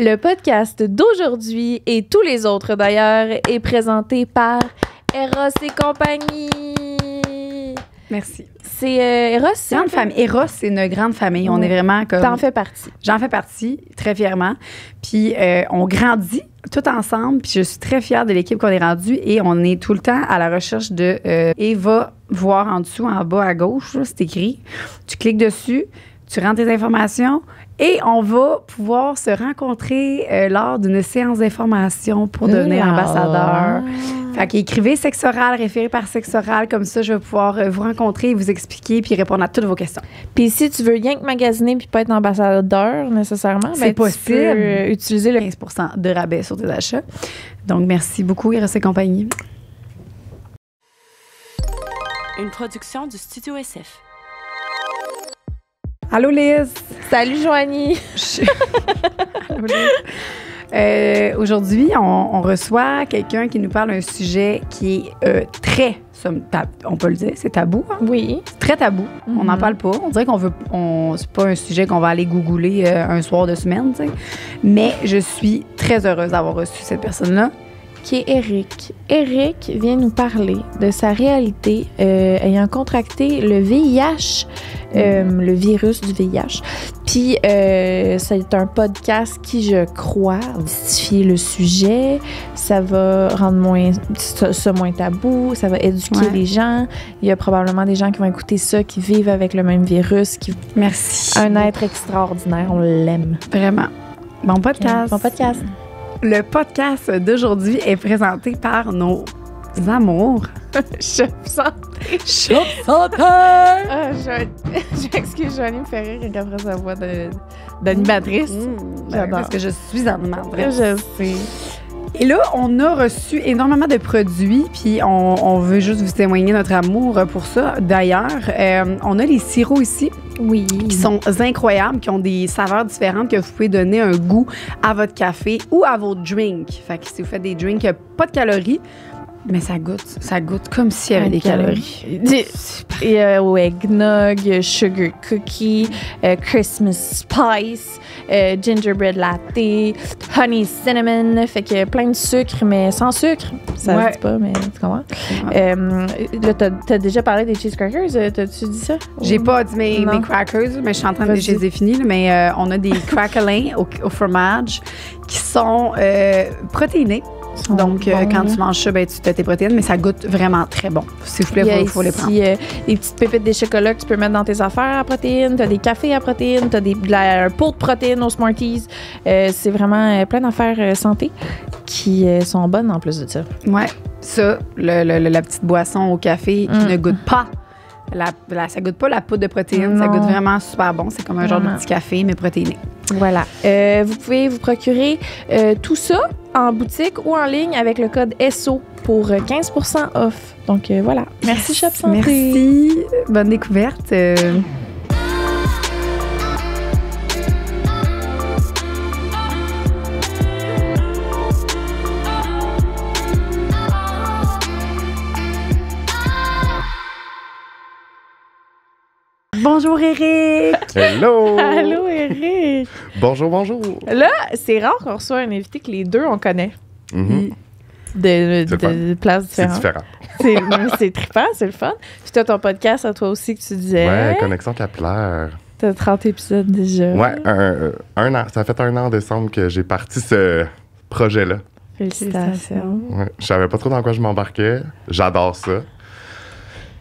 Le podcast d'aujourd'hui et tous les autres d'ailleurs est présenté par Eros et compagnie. Merci. C'est Eros. Grande famille. Eros, c'est une grande famille. On est vraiment comme... T'en fais partie. J'en fais partie, très fièrement. Puis on grandit tout ensemble. Puis je suis très fière de l'équipe qu'on est rendue. Et on est tout le temps à la recherche de... et va voir en dessous, en bas à gauche, là, c'est écrit. Tu cliques dessus, tu rentres tes informations et on va pouvoir se rencontrer lors d'une séance d'information pour devenir ambassadeur. Fait qu'écrivez sexe oral, référé par sexe oral, comme ça je vais pouvoir vous rencontrer, vous expliquer puis répondre à toutes vos questions. Puis si tu veux rien que magasiner puis pas être ambassadeur nécessairement, c'est possible. Tu peux utiliser le 15% de rabais sur tes achats. Donc merci beaucoup Eros et compagnie. Une production du Studio SF. Allô Liz! Salut Joanie! Allô Liz! Aujourd'hui, on reçoit quelqu'un qui nous parle d'un sujet qui est très, on peut le dire, c'est tabou. Hein? Oui. C'est très tabou. On n'en parle pas. On dirait c'est pas un sujet qu'on va aller googler un soir de semaine, tu sais. Mais je suis très heureuse d'avoir reçu cette personne-là. Qui est Eric. Eric vient nous parler de sa réalité ayant contracté le VIH, le virus du VIH. Puis, c'est un podcast qui, je crois, va mystifier le sujet. Ça va rendre ça moins tabou. Ça va éduquer les gens. Il y a probablement des gens qui vont écouter ça, qui vivent avec le même virus. Merci. Un être extraordinaire. On l'aime. Vraiment. Bon podcast. Bon podcast. Le podcast d'aujourd'hui est présenté par nos amours. Chef santé. Chef santé! J'excuse Joanie me fait rire après sa voix d'animatrice. J'adore. Parce que je suis animatrice. Je sais. Et là, on a reçu énormément de produits, puis on veut juste vous témoigner notre amour pour ça. D'ailleurs, on a les sirops ici. Oui. Qui sont incroyables, qui ont des saveurs différentes que vous pouvez donner un goût à votre café ou à vos drinks. Fait que si vous faites des drinks, pas de calories, mais ça goûte comme s'il y avait des calories. Il y a eggnog, sugar cookie, Christmas spice, gingerbread latte, honey cinnamon. Fait que plein de sucre, mais sans sucre. Ça se dit pas, mais tu comprends? Là, t'as déjà parlé des cheese crackers. T'as-tu dit ça? J'ai pas dit mes crackers, mais je suis en train de les finir. Mais on a des craquelins au fromage qui sont protéinés. Donc, quand tu manges ça, tu as tes protéines, mais ça goûte vraiment très bon. S'il vous plaît, il faut les prendre. Il y a des petites pépites de chocolat que tu peux mettre dans tes affaires à protéines. Tu as des cafés à protéines. Tu as un pot de protéines aux Smarties. C'est vraiment plein d'affaires santé qui sont bonnes en plus de ça. Ouais. Ça, la petite boisson au café qui ne goûte pas. Ça goûte pas la poudre de protéines. Non. Ça goûte vraiment super bon. C'est comme un genre de petit café, mais protéiné. Voilà. Vous pouvez vous procurer tout ça en boutique ou en ligne avec le code SO pour 15% off. Donc, voilà. Merci, Chef Santé. Merci. Bonne découverte. Bonjour Eric! Hello! Allô Eric! Bonjour, bonjour! Là, c'est rare qu'on reçoit un invité que les deux, on connaît. Mm-hmm. De places différentes. C'est différent. C'est trippant, c'est le fun. Puis t'as ton podcast à toi aussi que tu disais. Ouais, Connexion Capillaire. T'as 30 épisodes déjà. Ouais, un an. Ça fait 1 an en décembre que j'ai parti ce projet-là. Félicitations. Ouais, je savais pas trop dans quoi je m'embarquais. J'adore ça.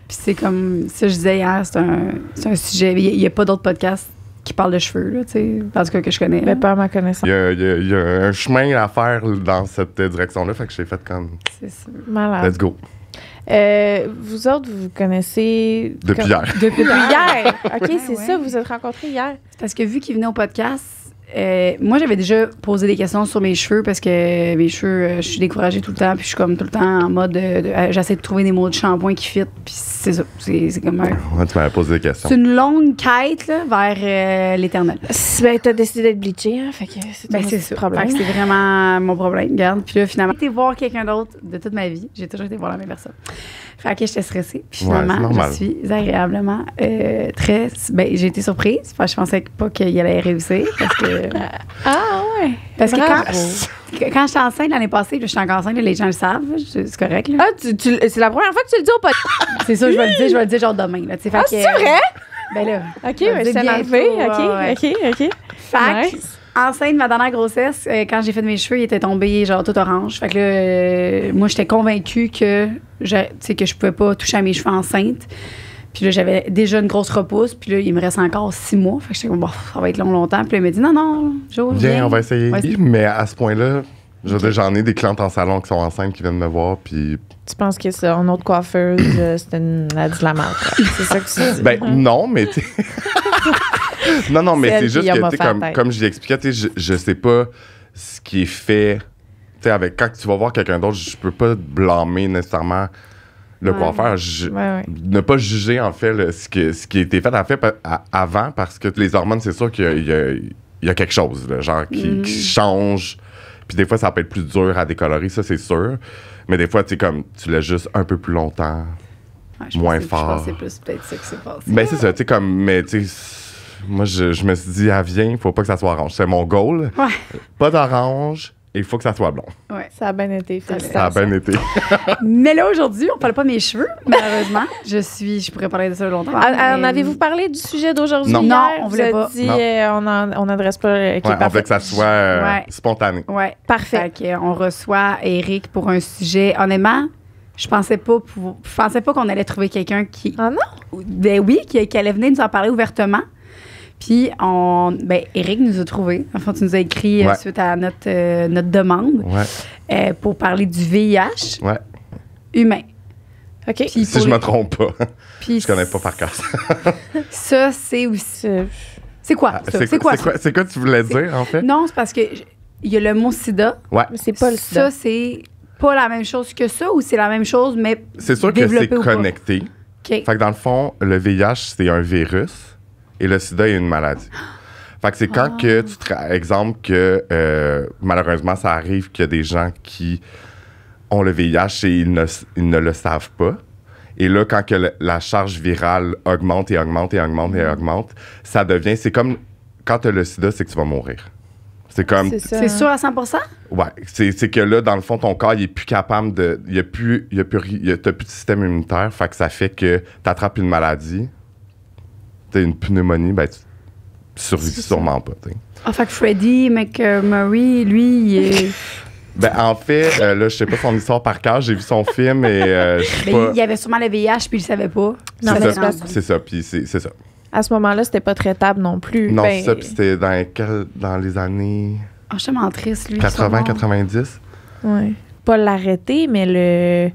Puis c'est comme ça, je disais hier, c'est un sujet. Il n'y a pas d'autres podcasts qui parlent de cheveux, là, tu sais, en tout cas que je connais. Mais pas à ma connaissance. Il y a un chemin à faire dans cette direction-là, fait que j'ai fait comme. C'est ça. Malade. Let's go. Vous autres, vous connaissez. Depuis hier. Depuis hier. OK, c'est ça, vous vous êtes rencontrés hier. Parce que vu qu'il venait au podcast, moi, j'avais déjà posé des questions sur mes cheveux parce que mes cheveux, je suis découragée tout le temps. Puis je suis comme tout le temps en mode. J'essaie de trouver des mots de shampoing qui fit. Puis c'est ça. C'est comme un. Ouais, tu m'avais posé des questions. C'est une longue quête là, vers l'éternel. Ben, t'as décidé d'être bleachée, hein? Fait que c'est ça. problème. Fait que c'est vraiment mon problème. Regarde. Puis là, finalement, j'ai été voir quelqu'un d'autre de toute ma vie. J'ai toujours été voir la même personne. Fait que j'étais stressée. Puis finalement, je suis agréablement très. Ben, j'ai été surprise. Enfin, je pensais pas qu'il allait réussir parce que Ah ouais. Parce que Bravo. quand j'étais enceinte l'année passée, là, je suis encore enceinte, là, les gens le savent, c'est correct. Là. Ah, c'est la première fois que tu le dis au podcast. C'est ça, je vais le dire genre demain. Là, fait Ah, que, c'est vrai? Ben là. OK, je vais le mais dire c'est bientôt, enlevé. ouais. OK. Fait que, Nice. enceinte, ma dernière grossesse, quand j'ai fait mes cheveux, ils étaient tombés genre tout orange. Fait que là, moi, j'étais convaincue que je pouvais pas toucher à mes cheveux enceinte. Puis là, j'avais déjà une grosse repousse. Puis là, il me reste encore 6 mois. Fait que j'étais comme, bon, ça va être longtemps. Puis là, il m'a dit, non, Jo, Viens, on va essayer. Ouais, Mais à ce point-là, je veux dire, j'en ai des clientes en salon qui sont enceintes qui viennent me voir, puis... Tu penses que c'est une autre coiffeuse, c'était elle a dit de la merde. Quoi. C'est ça que tu dis. Ben, non, mais tu Non, mais C'est c'est elle juste qui a que, moffé tu la sais, tête. comme je l'expliquais, tu sais, je sais pas ce qui est fait. Tu sais, avec quand tu vas voir quelqu'un d'autre, je peux pas blâmer nécessairement le coiffeur. Ouais. Ne pas juger, en fait, ce qui a été fait, en fait, avant, parce que les hormones, c'est sûr qu'il y a quelque chose, là, genre, qui change. Puis des fois, ça peut être plus dur à décolorer, ça, c'est sûr. Mais des fois, tu sais, comme, tu l'as juste un peu plus longtemps. Ouais, moins Je fort. pensais plus peut-être ça qui s'est passé. Ben, c'est ça, tu sais, comme, mais tu sais, moi, je me suis dit, viens, il faut pas que ça soit orange. C'est mon goal. Ouais. Pas d'orange, il faut que ça soit blond. Ouais. Ça a bien été. Ça a Félicitations. bien été. Mais là, aujourd'hui, on parle pas de mes cheveux, malheureusement. Je pourrais parler de ça longtemps. En mais- avez-vous parlé du sujet d'aujourd'hui Non. hier? Non, on voulait Vous pas. avez dit, Non. on n'adresse pas... OK, Ouais, on parfait. veut que ça soit Ouais. spontané. Ouais. Parfait. Fait qu'on reçoit Eric pour un sujet. Honnêtement, je pensais pas qu'on allait trouver quelqu'un qui. Ah non? Ben oui, qui allait venir nous en parler ouvertement. Puis, Eric nous a trouvé. Enfin, tu nous as écrit Ouais. suite à notre demande Ouais, pour parler du VIH ouais. humain. OK. Puis Si je me trompe pas. Puis Je connais pas par cœur. ça, c'est aussi. C'est quoi, ça? C'est quoi, ça? C'est quoi tu voulais dire, en fait? Non, c'est parce que il y a le mot sida. Ouais. Mais c'est pas le sida. Ça, c'est pas la même chose que ça ou c'est la même chose, mais C'est sûr que c'est développé ou pas? connecté. OK. Fait que dans le fond, le VIH, c'est un virus et le sida est une maladie. Fait que c'est quand que tu exemple que malheureusement, ça arrive qu'il y a des gens qui ont le VIH et ils ne le savent pas. Et là, quand que la charge virale augmente et augmente et augmente et augmente, ça devient... C'est comme... Quand tu as le sida, c'est que tu vas mourir. C'est comme... C'est ça. C'est sûr à 100 Ouais, c'est que là, dans le fond, ton corps, il est plus capable de... T'as plus de système immunitaire, fait que ça fait que t'attrapes une maladie, t'as une pneumonie, ben tu survis sûrement pas, tu sais. Ah, fait que Freddie McMurray, lui, il est. Ben, en fait, là, je sais pas son histoire par cœur, j'ai vu son film et je sais Ben, pas... il avait sûrement le VIH, puis il le savait pas. Non, C'est mais ça, c'est c'est ça, puis c'est ça. À ce moment-là, c'était pas traitable non plus. Non, Ben, c'est ça, puis c'était dans les années Ah, je suis tellement triste, lui. 80-90. ouais. Pas l'arrêter, mais le...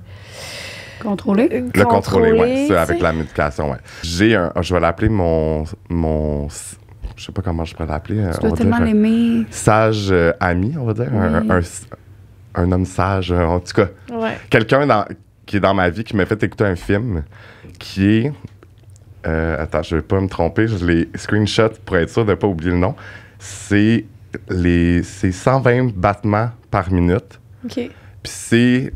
Contrôlé. Le contrôler, ouais, ça, avec tu sais. la médication, ouais. Je vais l'appeler mon... Je sais pas comment je pourrais l'appeler. Tu on dois va tellement dire, l'aimer. sage ami, on va dire. Un homme sage, en tout cas. Ouais. Quelqu'un qui est dans ma vie qui m'a fait écouter un film qui est... attends, je vais pas me tromper, je l'ai screenshot pour être sûr de pas oublier le nom. C'est 120 battements par minute. OK. Puis c'est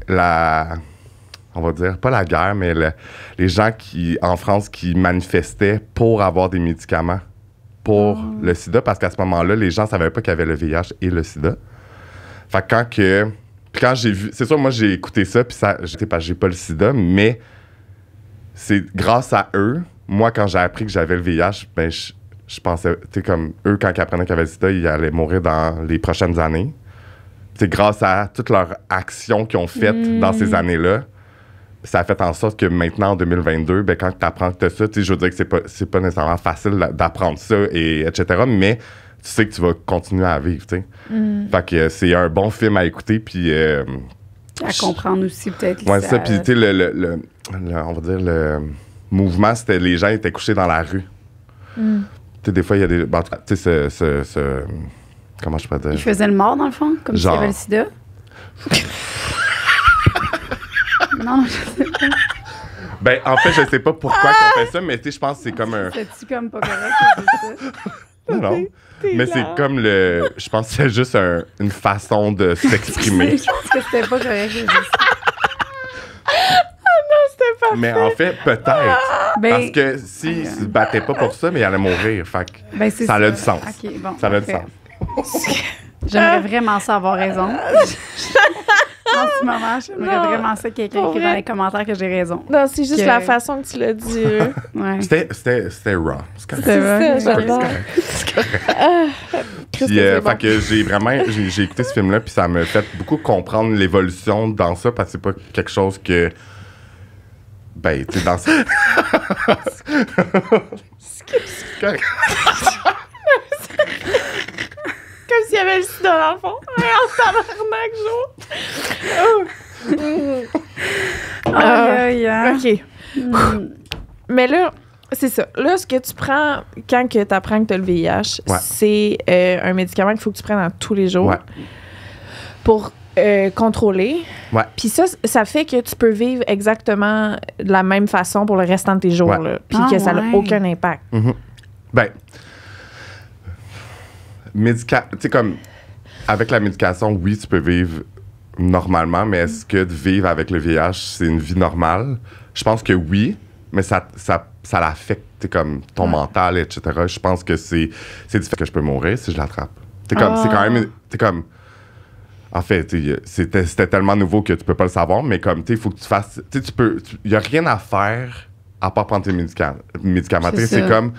on va dire, pas la guerre, mais les gens en France qui manifestaient pour avoir des médicaments pour le sida, parce qu'à ce moment-là, les gens savaient pas qu'il y avait le VIH et le sida. Fait que quand j'ai vu... C'est sûr, moi, j'ai écouté ça, puis j'ai pas le sida, mais c'est grâce à eux, moi, quand j'ai appris que j'avais le VIH, ben, je pensais, tu sais, comme eux, quand ils apprenaient qu'ils avaient le sida, ils allaient mourir dans les prochaines années. C'est grâce à toutes leurs actions qu'ils ont faites dans ces années-là, ça a fait en sorte que maintenant, en 2022, ben, quand tu apprends que tu as ça, je veux dire que c'est pas nécessairement facile d'apprendre ça, etc., mais tu sais que tu vas continuer à vivre, tu sais. Fait que c'est un bon film à écouter, puis... À comprendre aussi, peut-être. ouais, c'est ça, puis tu sais, on va dire, le mouvement, c'était les gens étaient couchés dans la rue. Tu sais, des fois, il y a des... Ben, en tout cas, tu sais, comment je peux dire? Il faisait le mort, dans le fond, comme s'il Genre. avait le sida. Non, je sais pas. Ben, en fait, je sais pas pourquoi qu'on fait ça, mais tu sais, je pense que c'est comme un... C'est-tu comme pas correct de dire ça? Non. Mais c'est comme je pense que c'est juste une façon de s'exprimer. Je pense que c'était pas correct de dire ça. Mais en fait, peut-être. Ben, Parce que s'il se battait pas pour ça, mais il allait mourir. Fait que ben, c'est ça a du sens. OK, bon. Ça a du parfait. sens. J'aimerais vraiment ça avoir raison. En ce moment, j'aimerais vraiment ça que quelqu'un écrit dans les commentaires que j'ai raison. Non, c'est juste la façon que tu l'as dit. Ouais. C'était raw. C'est ça, j'adore. Puis, fait que j'ai écouté ce film-là, puis ça m'a fait beaucoup comprendre l'évolution dans ça, parce que c'est pas quelque chose que. Ben, tu sais, dans ça. C'est correct. Comme s'il y avait le sida dans le fond. En tabarnak, Jo. OK. Mais là, c'est ça. Là, ce que tu prends quand tu apprends que tu as le VIH, c'est un médicament qu'il faut que tu prennes tous les jours pour contrôler. Ouais. Puis ça fait que tu peux vivre exactement de la même façon pour le restant de tes jours. Là, puis que ça n'a aucun impact. Mm-hmm. Ben, tu sais, comme, avec la médication, oui, tu peux vivre normalement, mais est-ce que de vivre avec le VIH, c'est une vie normale? Je pense que oui, mais ça l'affecte, comme, ton mental, etc. Je pense que c'est différent que je peux mourir si je l'attrape. C'est quand même, en fait, c'était tellement nouveau que tu peux pas le savoir, mais comme, il faut que tu fasses, il y a rien à faire à part prendre tes médicaments. C'est comme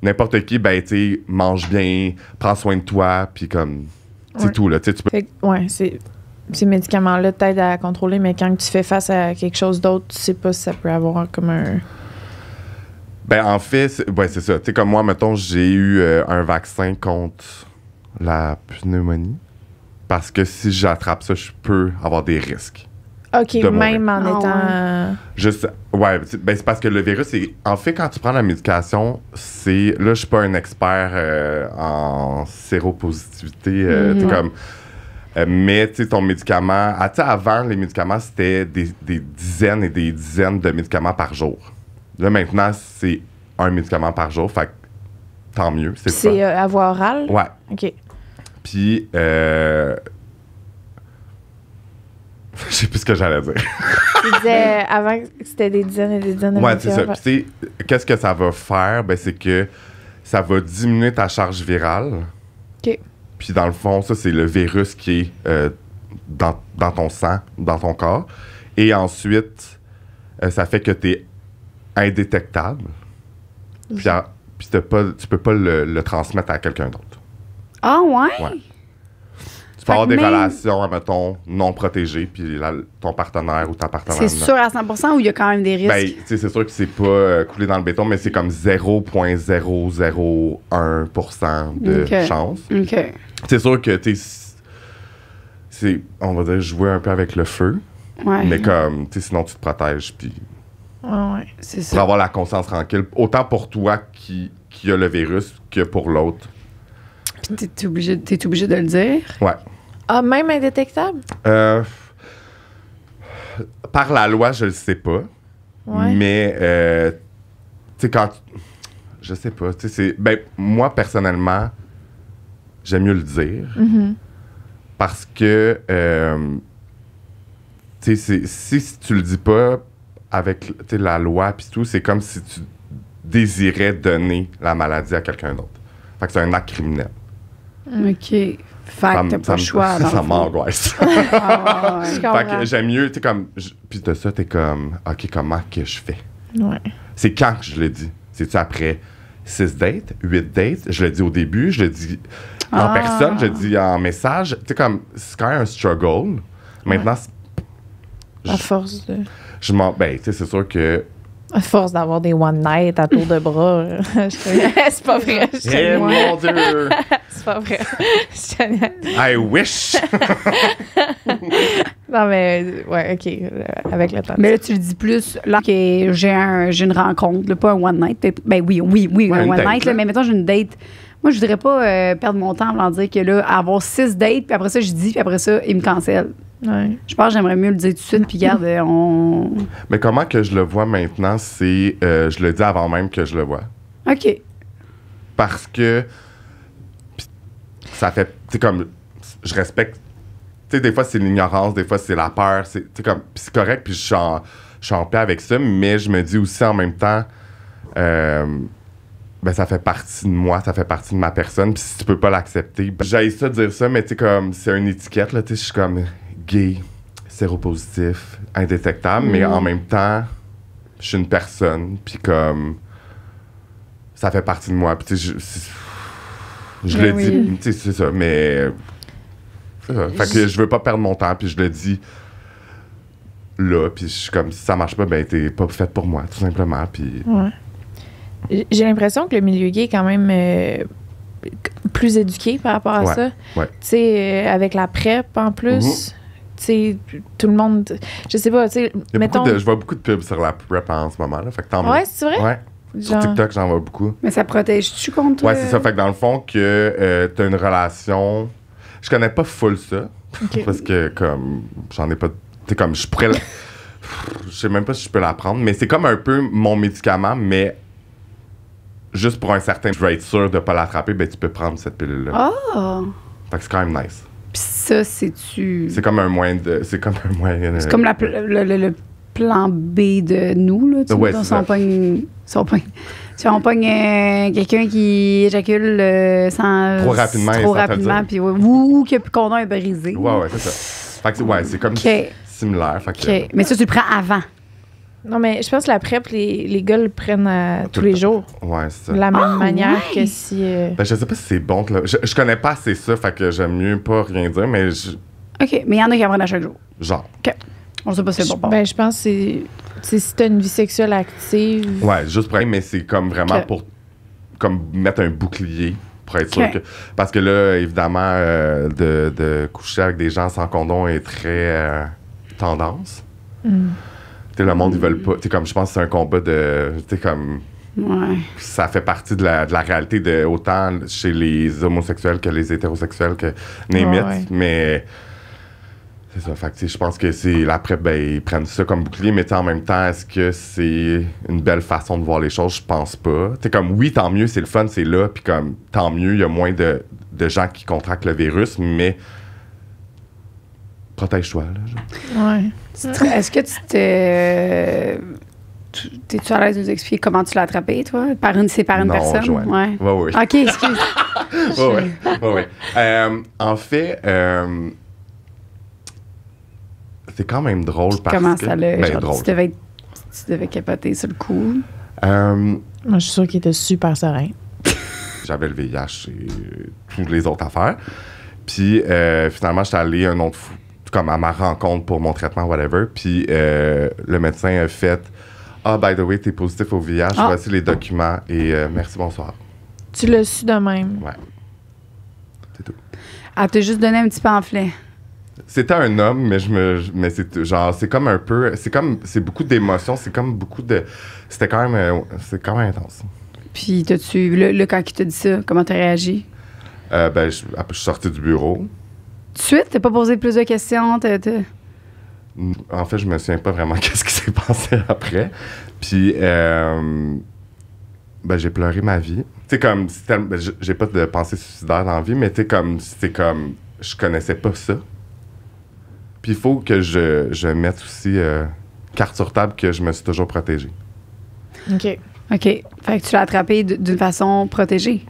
n'importe qui, ben, tu mange bien, prends soin de toi, puis comme, c'est tout, là. Tu peux... Ces médicaments-là t'aident à contrôler, mais quand tu fais face à quelque chose d'autre, tu sais pas si ça peut avoir comme un... Ben, en fait, c'est ça. Tu sais, comme moi, mettons, j'ai eu un vaccin contre la pneumonie, parce que si j'attrape ça, je peux avoir des risques. OK, même en étant... Juste, ben c'est parce que le virus, en fait, quand tu prends la médication, là, je suis pas un expert en séropositivité, t'es comme... mais, tu sais, ton médicament... avant, les médicaments, c'était des dizaines et des dizaines de médicaments par jour. Là, maintenant, c'est un médicament par jour, fait que tant mieux. C'est à voie orale? Ouais. OK. Puis, je sais plus ce que j'allais dire. Tu disais avant que c'était des dizaines et des dizaines de c'est ça. Puis, tu sais, qu'est-ce que ça va faire? Ben, c'est que ça va diminuer ta charge virale. OK. Puis, dans le fond, ça, c'est le virus qui est dans ton sang, dans ton corps. Et ensuite, ça fait que tu es indétectable. Puis, tu peux pas le transmettre à quelqu'un d'autre. Ah, ouais? Tu peux avoir des relations, mettons, non protégées, puis ton partenaire ou ta partenaire. C'est sûr à 100% ou il y a quand même des risques? Ben, tu sais, c'est sûr que c'est pas coulé dans le béton, mais c'est comme 0,001% de chance. OK. C'est sûr que, tu sais, on va dire, jouer un peu avec le feu. Ouais. Mais comme, tu sais, sinon, tu te protèges, puis... Ouais, c'est ça. Pour avoir la conscience tranquille, autant pour toi qui a le virus que pour l'autre. Puis t'es obligé de le dire? Ouais. Ah, même indétectable? Par la loi, je le sais pas. Ouais. Mais, tu sais, quand... Je sais pas. Tu sais, ben, moi, personnellement, j'aime mieux le dire. Mm-hmm. Parce que, tu sais, si tu le dis pas avec la loi puis tout, c'est comme si tu désirais donner la maladie à quelqu'un d'autre. Fait que c'est un acte criminel. OK. Fait que t'as pas le choix. Ça m'angoisse. Je comprends. Fait que j'aime mieux, tu sais, comme... Puis de ça, t'es comme, OK, comment que je fais? Ouais. C'est quand que je le dis? C'est-tu après 6 dates, 8 dates? Je le dis au début, je le dis en personne, je le dis en message. Tu sais, comme, c'est quand même un struggle. Maintenant, À force de... Ben, tu sais, c'est sûr que... À force d'avoir des one night à tour de bras. C'est pas vrai. Eh mon Dieu! C'est pas vrai. I wish! Non, mais, ouais, OK. Avec le temps. Mais là, tu le dis plus, là, que j'ai une rencontre, là, pas un one night. Ben oui, un one night, là, mais mettons, j'ai une date. Moi, je voudrais pas perdre mon temps en dire que là, avoir 6 dates, puis après ça, je dis, puis après ça, il me cancelle. Ouais. Je pense que j'aimerais mieux le dire tout de suite, puis regarde, Mais comment que je le vois maintenant, c'est... je le dis avant même que je le vois. OK. Parce que... Ça fait... Tu sais, comme... Je respecte... Tu sais, des fois, c'est l'ignorance, des fois, c'est la peur. Tu sais, comme... Puis c'est correct, puis je suis en paix avec ça, mais je me dis aussi en même temps... ben ça fait partie de moi, ça fait partie de ma personne. Puis si tu peux pas l'accepter, ben, j'haïs ça dire ça, mais tu sais, comme, c'est une étiquette, là, tu sais, je suis comme gay, séropositif, indétectable, mais en même temps, je suis une personne, puis comme, ça fait partie de moi. Puis tu sais, je le dis, tu sais, c'est ça, mais... c'est ça. Fait que je veux pas perdre mon temps, puis je le dis là, puis je suis comme, si ça marche pas, ben t'es pas faite pour moi, tout simplement, puis... Ouais. J'ai l'impression que le milieu gay est quand même plus éduqué par rapport à ça. Ouais. Tu sais, avec la PrEP en plus, tu sais, tout le monde... Je sais pas, tu sais, mettons... Je vois beaucoup de pubs sur la PrEP en ce moment, là, fait que tant mieux. Ouais, c'est vrai? Ouais. Sur TikTok, j'en vois beaucoup. Mais ça protège-tu contre... Ouais, c'est ça. Fait que dans le fond, que t'as une relation... Je connais pas full ça. OK. Parce que, comme, j'en ai pas... Tu comme, je pourrais... Je sais même pas si je peux la prendre, mais c'est comme un peu mon médicament, mais juste pour un certain... Je veux être sûr de pas l'attraper, ben tu peux prendre cette pilule-là. Oh! Fait que c'est quand même nice. Puis ça, c'est-tu... C'est comme un moyen de... C'est comme un moyen... C'est comme le plan B de nous, là. Tu Ouais, sais, c'est si on pogne quelqu'un qui éjacule sans... Trop rapidement, trop sans te le rapidement, dire. puis ou que le condom est brisé. Ouais, c'est ça. Fait que c'est comme similaire. Fait que, OK. Mais ça, tu le prends avant. Non, mais je pense que la PrEP, les gars le prennent tous les jours. Ouais, c'est ça. De la même manière ouais? que si... Ben, je sais pas si c'est bon. Là. Je connais pas assez ça, fait que j'aime mieux pas rien dire, mais OK. Mais il y en a qui en prennent à chaque jour. genre. OK. On sait pas si c'est bon. Ben, je pense que c'est si t'as une vie sexuelle active... Ouais, juste pour mais c'est comme vraiment OK. pour comme mettre un bouclier pour être sûr OK. que. Parce que là, évidemment, de coucher avec des gens sans condom est très tendance. Tu sais, le monde, ils veulent pas. Tu sais, comme je pense que c'est un combat de. Tu sais, comme. Ouais. Ça fait partie de la réalité de autant chez les homosexuels que les hétérosexuels que name it, Ouais. mais c'est ça. Fait que, tu sais, je pense que c'est après ils prennent ça comme bouclier, mais tu sais, en même temps, est-ce que c'est une belle façon de voir les choses? Je pense pas. Tu sais, comme oui, tant mieux, c'est le fun, c'est là, puis comme tant mieux, il y a moins de gens qui contractent le virus, mais protège-toi, là. Genre. Ouais. Est-ce que t'es-tu à l'aise de nous expliquer comment tu l'as attrapé, toi? C'est par une Non, personne? Joanne. Ouais. Ouais. OK, excuse. Ouais. En fait, c'est quand même drôle parce Comment que... ça l'a... Ben, genre, drôle. tu devais capoter sur le coup. Moi, je suis sûre qu'il était super serein. J'avais le VIH et toutes les autres affaires. Puis, finalement, j'étais allé un autre comme à ma rencontre pour mon traitement, whatever. Puis, le médecin a fait « Ah, by the way, t'es positif au VIH. Voici les documents. Et merci, bonsoir. » Tu l'as su de même. Ouais. C'est tout. Elle t'a juste donné un petit pamphlet. C'était un homme, mais c'est genre, c'est comme un peu, c'est beaucoup d'émotions, c'est comme beaucoup de, c'est quand même intense. Puis, le quand il t'a dit ça, comment t'as réagi? Ben, je suis sorti du bureau. Tout de suite, t'as pas posé plus de questions? En fait, je me souviens pas vraiment qu'est-ce qui s'est passé après. Puis, ben, j'ai pleuré ma vie. Tu sais, comme, j'ai pas de pensée suicidaire dans la vie, mais tu sais, comme, je connaissais pas ça. Puis il faut que je mette aussi carte sur table que je me suis toujours protégée. OK. OK. Fait que tu l'as attrapé d'une façon protégée.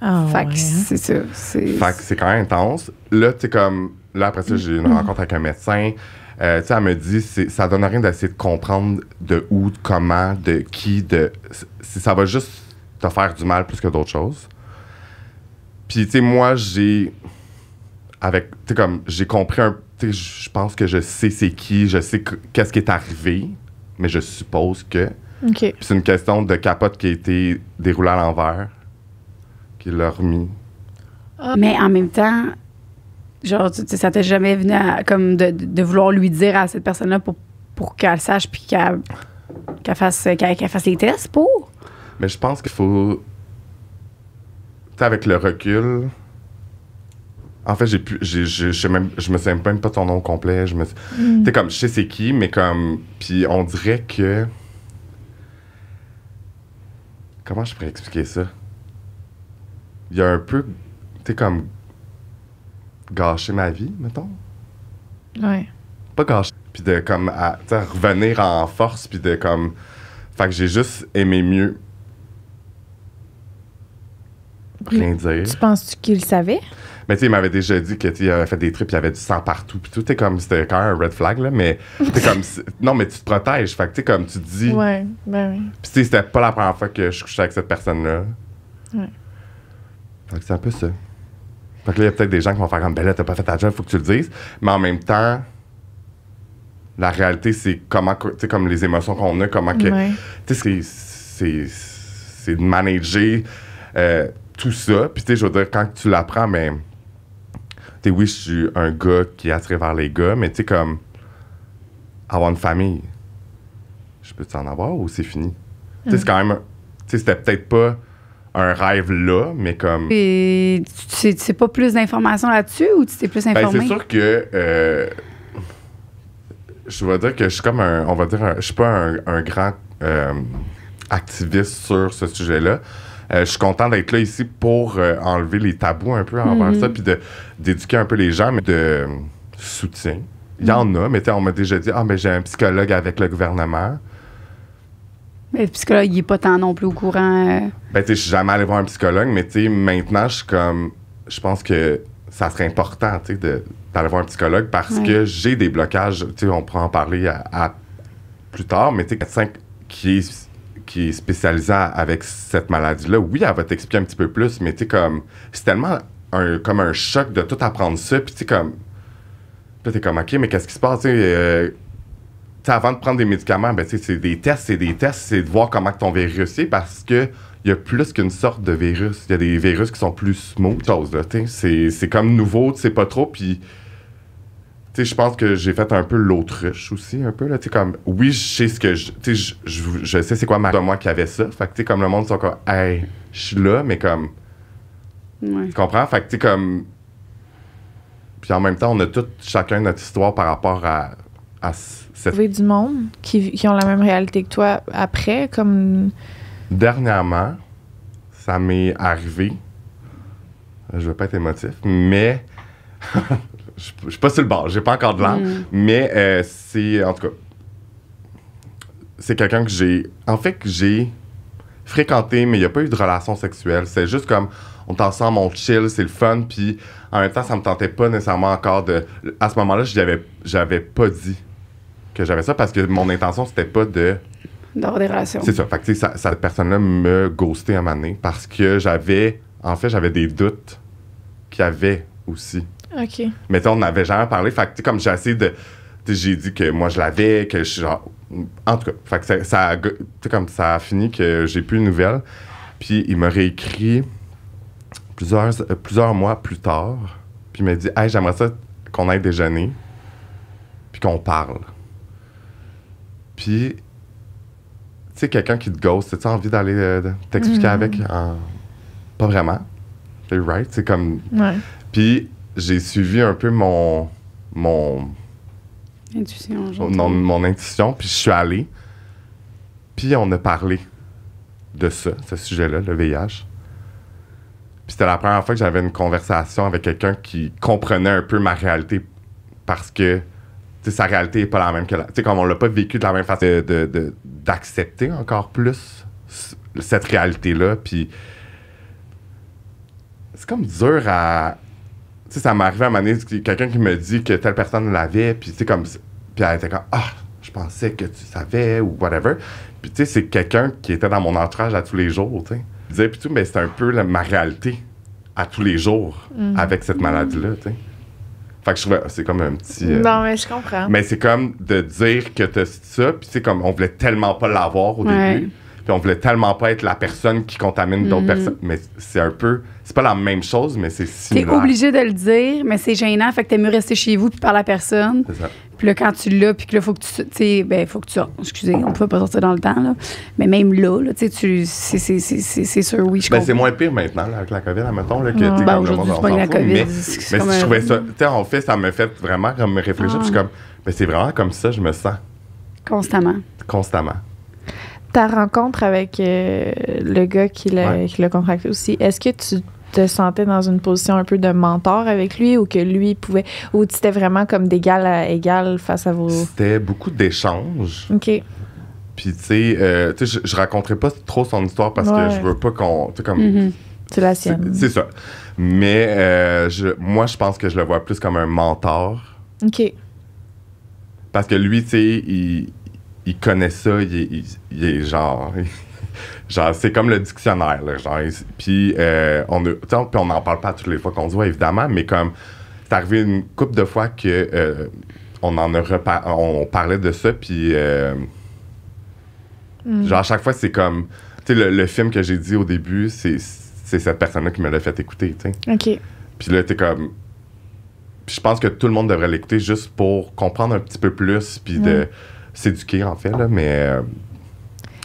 Ah, Fait que ouais. c'est ça. Fait que c'est quand même intense. Là, tu sais, comme... Là, après ça, j'ai eu une rencontre avec un médecin. Tu sais, elle me dit, ça donne rien d'essayer de comprendre de où, de comment, de qui, ça va juste te faire du mal plus que d'autres choses. Puis, tu sais, moi, j'ai compris tu sais, je pense que je sais c'est qui, je sais qu'est-ce qui est arrivé, mais je suppose que... OK. Puis c'est une question de capote qui a été déroulée à l'envers, qui l'a remis. Mais en même temps, genre, ça t'est jamais venu comme de vouloir lui dire à cette personne-là pour qu'elle sache puis qu'elle fasse les tests pour? Mais je pense qu'il faut... Tu sais, avec le recul... En fait, je me souviens même pas de ton nom complet. Tu sais, comme, je sais c'est qui, mais comme... Puis on dirait que... Comment je pourrais expliquer ça? Il y a un peu... Tu sais, comme... Gâcher ma vie, mettons. Ouais. Pas gâcher. Puis de, comme, tu sais, revenir en force, puis de, comme... Fait que j'ai juste aimé mieux rien dire. Tu penses-tu qu'il le savait? Mais tu sais, il m'avait déjà dit que il avait fait des trips, il y avait du sang partout. Puis tout, comme c'était quand même un red flag, là. Mais t'es comme. Non, mais tu te protèges. Fait que tu sais, comme tu te dis. Ouais, ben oui. Puis tu sais, c'était pas la première fois que je couchais avec cette personne-là. Ouais. Fait que c'est un peu ça. Fait que là, il y a peut-être des gens qui vont faire comme, ben là, t'as pas fait ta job, faut que tu le dises. Mais en même temps, la réalité, c'est comment, tu sais, comme les émotions qu'on a, comment que. Ouais. Tu sais, c'est de manager tout ça. Puis, tu sais, je veux dire, quand tu l'apprends, mais. Tu sais, oui, je suis un gars qui est attiré vers les gars, mais tu sais, comme. Avoir une famille, je peux-tu en avoir ou c'est fini? Tu sais, c'est quand même. Tu sais, c'était peut-être pas un rêve là, mais comme. Et tu sais pas plus d'informations là-dessus ou tu t'es plus Ben, informé? c'est sûr que. Je vais dire que je suis comme un. On va dire. Je suis pas un grand activiste sur ce sujet-là. Je suis content d'être là ici pour enlever les tabous un peu envers ça, puis d'éduquer un peu les gens, mais de soutien. Il y en a, mais tu sais, on m'a déjà dit, mais j'ai un psychologue avec le gouvernement. Mais le psychologue, il est pas tant non plus au courant. Ben, tu sais, je suis jamais allé voir un psychologue, mais tu sais, maintenant, je suis comme. Je pense que ça serait important, tu sais, d'aller voir un psychologue parce que j'ai des blocages. Tu sais, on pourra en parler à plus tard, mais tu sais, médecin qui est spécialisé avec cette maladie-là, oui, elle va t'expliquer un petit peu plus, mais tu sais, comme. C'est tellement comme un choc de tout apprendre ça, puis tu sais, comme. Puis t'es comme, OK, mais qu'est-ce qui se passe, tu sais. Avant de prendre des médicaments, ben, c'est des tests, c'est de voir comment que ton virus est parce que il y a plus qu'une sorte de virus. Il y a des virus qui sont plus smooth, choses, là, c'est comme nouveau, tu sais pas trop, puis je pense que j'ai fait un peu l'autruche aussi, un peu, là, comme, oui, je sais ce que je sais c'est quoi moi qui avait ça, fait que, comme le monde sont comme, hey, je suis là, mais comme, tu comprends? Fait que, comme, puis en même temps, on a chacun notre histoire par rapport à cette... Trouver du monde qui ont la même réalité que toi après, comme... Dernièrement, ça m'est arrivé. Je veux pas être émotif, mais... je suis pas sur le bord, j'ai pas encore de langue, mais c'est... En tout cas, c'est quelqu'un que j'ai fréquenté, mais il n'y a pas eu de relation sexuelle. C'est juste comme, on est ensemble, on chill, c'est le fun, puis en même temps, ça me tentait pas nécessairement encore de... À ce moment-là, j'avais pas dit que j'avais ça parce que mon intention, c'était pas d'avoir des relations. C'est ça. Fait que, tu sais, cette personne-là me ghostait à un moment donné parce que j'avais des doutes qu'il y avait aussi. OK. Mais tu sais, on n'avait jamais parlé. Fait que, tu sais, comme j'ai essayé de... J'ai dit que moi, je l'avais, que je... Genre, en tout cas, fait que ça tu sais, comme ça a fini que j'ai plus de nouvelles. Puis il m'a réécrit plusieurs mois plus tard. Puis il m'a dit « Hey, j'aimerais ça qu'on aille déjeuner puis qu'on parle. » Puis, tu sais, quelqu'un qui te ghost, as-tu envie d'aller t'expliquer avec? Pas vraiment. C'est right? C'est comme... Ouais. Puis, j'ai suivi un peu mon intuition, mon intuition, puis je suis allé. Puis, on a parlé de ça, ce sujet-là, le VIH. Puis, c'était la première fois que j'avais une conversation avec quelqu'un qui comprenait un peu ma réalité parce que t'sais, sa réalité n'est pas la même que la... Tu sais, comme on l'a pas vécu de la même façon, d'accepter encore plus cette réalité-là. Puis c'est comme dur à... Tu sais, ça m'est arrivé à un moment donné, quelqu'un qui me dit que telle personne l'avait, puis tu sais, comme... Puis elle était comme, je pensais que tu savais, ou whatever. Puis tu sais, c'est quelqu'un qui était dans mon entourage à tous les jours, tu sais. Je disais, puis tout, mais c'est un peu ma réalité à tous les jours avec cette maladie-là, tu sais. Fait que je trouvais, c'est comme un petit... Non, mais je comprends. Mais c'est comme de dire que t'as ça, puis c'est comme, on voulait tellement pas l'avoir au début, puis on voulait tellement pas être la personne qui contamine d'autres personnes. Mais c'est un peu... C'est pas la même chose, mais c'est similaire. T'es obligé de le dire, mais c'est gênant, fait que t'es mieux rester chez vous puis parler à personne. C'est ça. Puis là, quand tu l'as, puis que là, faut que faut que tu sortes. Excusez, on pouvait pas sortir dans le temps, là. Mais même là, tu sais, c'est sûr, oui, je comprends. C'est moins pire maintenant, là, avec la COVID, admettons, là, que t'es Ben, comme aujourd'hui, le c'est pas monde, la on s'en fout, COVID. mais C'est si comme je trouvais ça... Tu sais, en fait, ça m'a fait vraiment comme me réfléchir, puis je suis comme, mais c'est vraiment comme ça, je me sens. Constamment. Ta rencontre avec le gars qui l'a contracté aussi, est-ce que tu te sentais dans une position un peu de mentor avec lui ou que lui pouvait... Ou tu étais vraiment comme d'égal à égal face à vos... C'était beaucoup d'échanges. OK. Puis, tu sais, je raconterai pas trop son histoire parce que je veux pas qu'on... Tu sais, comme... C'est la sienne. C'est ça. Mais moi, je pense que je le vois plus comme un mentor. OK. Parce que lui, tu sais, il connaît ça, il est genre... genre, c'est comme le dictionnaire, là, genre. Puis on n'en parle pas toutes les fois qu'on se voit, évidemment, mais comme... C'est arrivé une couple de fois que on parlait de ça, puis... genre, à chaque fois, c'est comme... Tu sais, le film que j'ai dit au début, c'est cette personne-là qui me l'a fait écouter, tu sais. OK. Puis là, t'es comme... Puis je pense que tout le monde devrait l'écouter juste pour comprendre un petit peu plus, puis de s'éduquer, en fait, là, mais...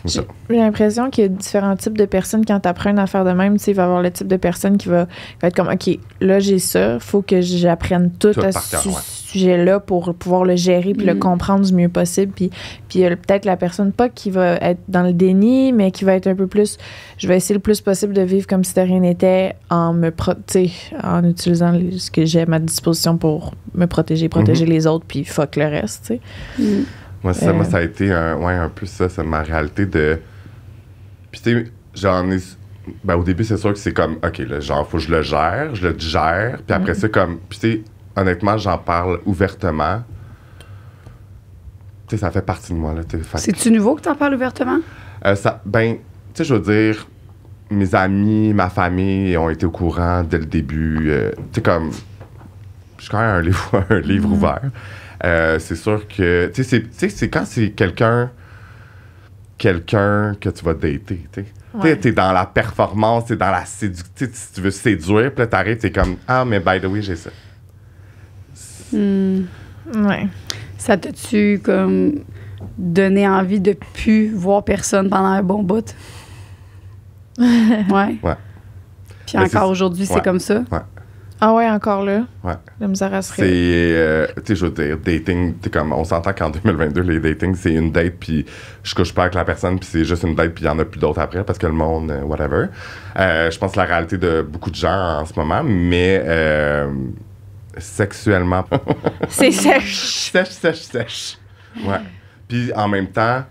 J'ai l'impression qu'il y a différents types de personnes. Quand tu apprends une affaire de même, tu sais, il va y avoir le type de personne qui va être comme, OK, là, j'ai ça, faut que j'apprenne tout à ce sujet-là pour pouvoir le gérer puis le comprendre du mieux possible. Puis peut-être la personne, pas qui va être dans le déni, mais qui va être un peu plus, je vais essayer le plus possible de vivre comme si de rien n'était en utilisant ce que j'ai à ma disposition pour me protéger les autres, puis fuck le reste, tu sais. Moi, ça a été un peu ça, c'est ma réalité de... Puis tu sais, j'en ai... Ben, au début, c'est sûr que c'est comme, OK, là, genre, faut que je le gère, je le digère, puis après ça, comme... Puis tu sais, honnêtement, j'en parle ouvertement. Tu sais, ça fait partie de moi, là. C'est-tu nouveau que t'en parles ouvertement? Ben, tu sais, je veux dire, mes amis, ma famille ont été au courant dès le début. Tu sais, comme... Je suis quand même un livre ouvert. C'est sûr que... Tu sais, c'est quand c'est quelqu'un que tu vas dater, tu sais. Ouais. T'es dans la performance, t'es dans la séduction. Si tu veux séduire, puis là, t'arrives, t'es comme, ah, mais by the way, j'ai ça. Ouais. Ça t'a-tu, comme, donné envie de plus voir personne pendant un bon bout? Ouais. Puis encore aujourd'hui, c'est comme ça? Ouais. Ah ouais, encore là? Ouais. La misère à se c'est, tu sais, je veux dire, dating, comme, on s'entend qu'en 2022, les datings, c'est une date, puis je couche pas avec la personne, puis c'est juste une date, puis il y en a plus d'autres après, parce que le monde, whatever. Je pense que c'est la réalité de beaucoup de gens en ce moment, mais sexuellement... c'est sèche. Sèche. Ouais. Puis en même temps,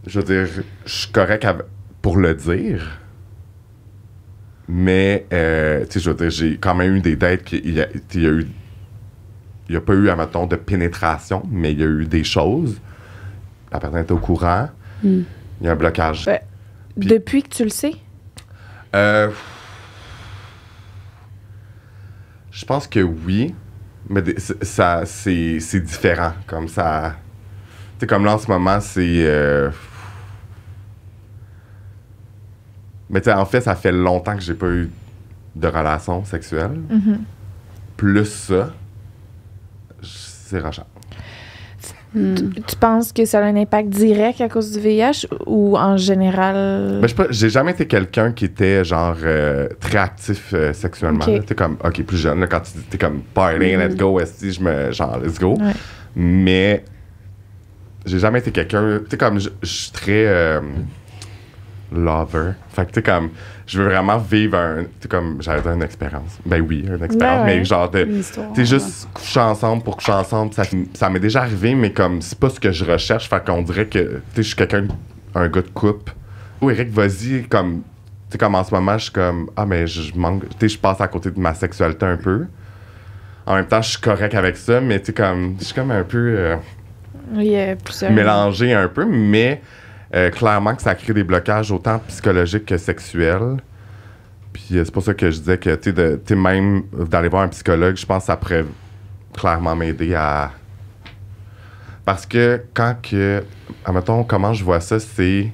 je veux dire, je suis correct pour le dire. Mais, tu sais, je veux dire, j'ai quand même eu des dates qu'il y a pas eu, admettons, de pénétration, mais il y a eu des choses. La personne était au courant. Il y a un blocage. Puis, depuis que tu le sais? Je pense que oui, mais c'est différent. Comme ça... Tu sais, comme là, en ce moment, c'est... Mais tu sais, en fait, ça fait longtemps que j'ai pas eu de relation sexuelle. Plus ça, c'est rachat. Tu penses que ça a un impact direct à cause du VIH ou en général? Ben, j'ai jamais été quelqu'un qui était genre très actif sexuellement. Okay. T'es comme, OK, plus jeune, là, quand tu t'es comme party, let's go, genre, let's go. Ouais. Mais j'ai jamais été quelqu'un, tu sais, comme, je suis très... lover. Fait que, tu sais, comme, je veux vraiment vivre tu sais, comme, j'allais dire une expérience. Ben oui, une expérience, mais genre, tu sais, juste coucher ensemble pour coucher ensemble, ça m'est déjà arrivé, mais comme, c'est pas ce que je recherche, fait qu'on dirait que, tu sais, je suis un gars de couple. Ou Eric, vas-y, comme, tu sais, comme en ce moment, je suis comme, ah, mais je manque, tu sais, je passe à côté de ma sexualité un peu. En même temps, je suis correct avec ça, mais tu sais, comme, je suis comme un peu mélangé un peu, mais clairement que ça crée des blocages autant psychologiques que sexuels. Puis c'est pour ça que je disais que, tu sais, même d'aller voir un psychologue, je pense que ça pourrait clairement m'aider à... Parce que admettons, comment je vois ça, c'est...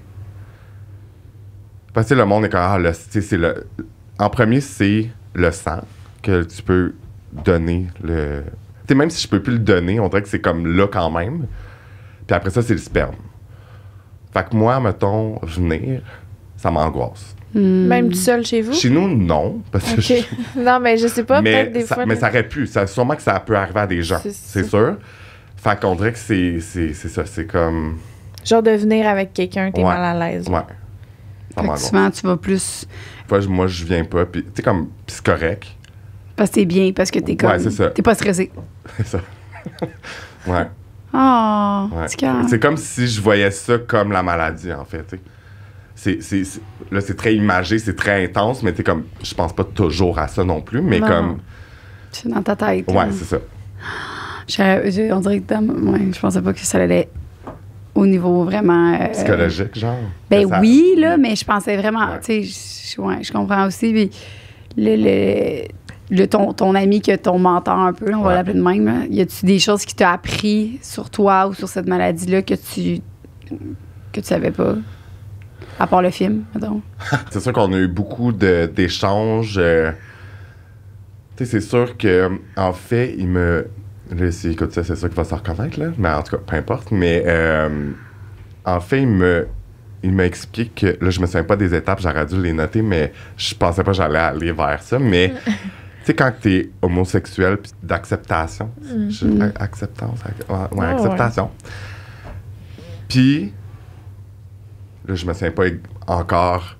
Parce que le monde est comme, en premier, c'est le sang que tu peux donner. Tu sais, même si je peux plus le donner, on dirait que c'est comme là quand même. Puis après ça, c'est le sperme. Fait que moi, mettons, venir, ça m'angoisse. Même tout seul chez vous? Chez nous, non. Parce que non, mais je sais pas, peut-être des fois... Mais ça aurait pu. Sûrement que ça peut arriver à des gens, c'est sûr. Fait qu'on dirait que c'est ça, c'est comme... Genre de venir avec quelqu'un, t'es mal à l'aise. Ouais. Souvent, tu vas plus... Moi, je viens pas, puis tu sais, comme, pis c'est correct. Parce que t'es bien, parce que t'es comme... Ouais, c'est ça. T'es pas stressé. C'est ça. Ouais. Oh, ouais. C'est comme si je voyais ça comme la maladie, en fait, tu sais. là, c'est très imagé, c'est très intense, mais t'es comme, je pense pas toujours à ça non plus, mais Non. comme, C'est dans ta tête. ouais, c'est ça. On dirait que je pensais pas que ça allait au niveau vraiment. Psychologique, genre. Ben Ça- oui, là, mais je pensais vraiment. Ouais. Tu sais, je comprends aussi. Puis ton ami qui est ton mentor un peu, là, on va Ouais. l'appeler de même, là, y a-tu des choses qui t'ont appris sur toi ou sur cette maladie-là que tu savais pas? À part le film, mettons. C'est sûr qu'on a eu beaucoup d'échanges. Tu sais, c'est sûr que en fait, il me. Là, s'il écoute ça, c'est sûr qu'il va se reconnaître, là. Mais en tout cas, peu importe. Mais en fait, il m'a expliqué que. Là, je me souviens pas des étapes, j'aurais dû les noter, mais je pensais pas que j'allais aller vers ça. Mais tu sais, quand t'es homosexuel, puis d'acceptation. Acceptance. Ouais, acceptation. Puis. Là, je me souviens pas encore.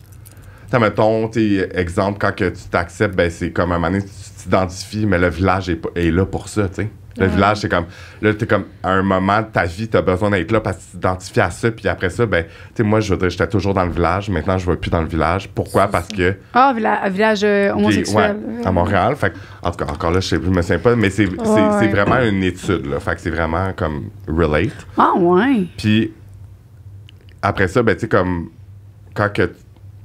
Tu sais, mettons, exemple, quand que tu t'acceptes, ben, c'est comme un moment donné, tu t'identifies, mais le village est là pour ça, tu sais. Le village, c'est comme. Là, t'es comme, à un moment de ta vie, t'as besoin d'être là parce que tu t'identifies à ça, puis après ça, ben, tu sais, moi, je veux dire, j'étais toujours dans le village. Maintenant, je ne vais plus dans le village. Pourquoi? Parce que. Ah, village homosexuel. Ouais, à Montréal. Fait que, en tout cas, encore là, je me souviens pas, mais c'est vraiment une étude, là. Fait que c'est vraiment comme relate. Ah, ouais. Puis après ça, ben, tu sais, comme quand que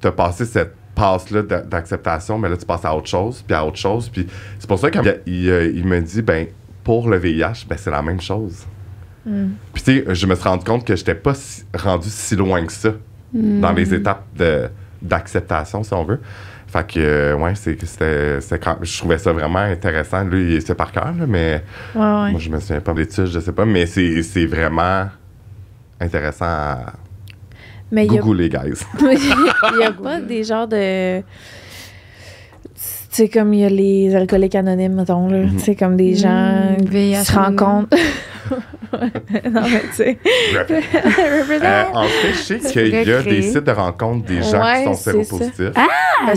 tu as passé cette passe-là d'acceptation, ben là, tu passes à autre chose, puis à autre chose. Puis c'est pour ça qu'il me dit, ben, pour le VIH, ben, c'est la même chose. Puis tu sais, je me suis rendu compte que j'étais pas rendu si loin que ça dans les étapes d'acceptation, si on veut. Fait que, ouais, je trouvais ça vraiment intéressant. Lui, c'est par cœur, là, mais moi, je me souviens pas de l'étude, je sais pas, mais c'est vraiment intéressant à googler, guys. Il n'y a pas des genres de. Tu sais, comme il y a les alcooliques anonymes, mettons, là. Tu sais, comme des gens qui VIH se rencontrent. Non, mais tu sais. En fait, je sais qu'il y a des sites de rencontres des gens qui sont c'est ça. séropositifs.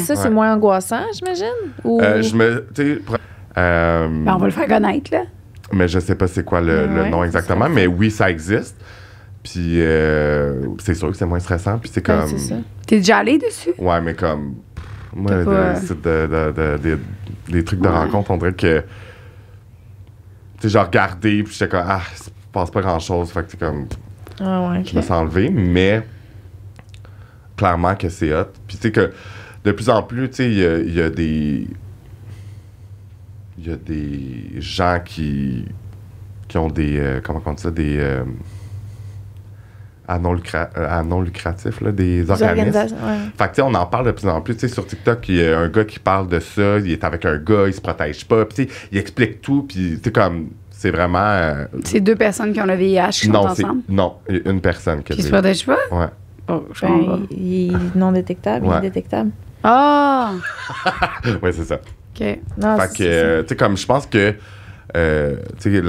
Ça, c'est moins angoissant, j'imagine? Ou... Tu sais, Ben, on va le faire connaître, là. mais je sais pas c'est quoi le nom exactement, mais oui, ça existe. Puis c'est sûr que c'est moins stressant. Puis c'est comme. C'est ça. T'es déjà allé dessus? Ouais, mais comme. Moi, T'as pas- des trucs de rencontre, on dirait que. Tu sais, j'ai regardé, puis j'étais comme, il se passe pas grand-chose. Fait que c'est comme. Ah, ouais, Je me sens enlevé, mais. Clairement que c'est hot. Puis tu sais que de plus en plus, tu sais, il y a des. Il y a des gens qui ont des. Comment on dit ça? Des. À non lucratif, là, des organismes. Ouais. Fait que, tu sais, on en parle de plus en plus. Tu sais, sur TikTok, il y a un gars qui parle de ça. Il est avec un gars, il se protège pas. Puis, tu sais, il explique tout. Puis, tu sais, comme, c'est vraiment. C'est deux personnes qui ont le VIH qui sont ensemble. Non, une personne qui a Qui se des- protègent pas? Ouais. Oh, je comprends pas. Ben, il est non détectable, il Ouais. est détectable. Ah! Ouais, c'est ça. OK. Non, Fait que, tu sais, comme, je pense que. Tu sais,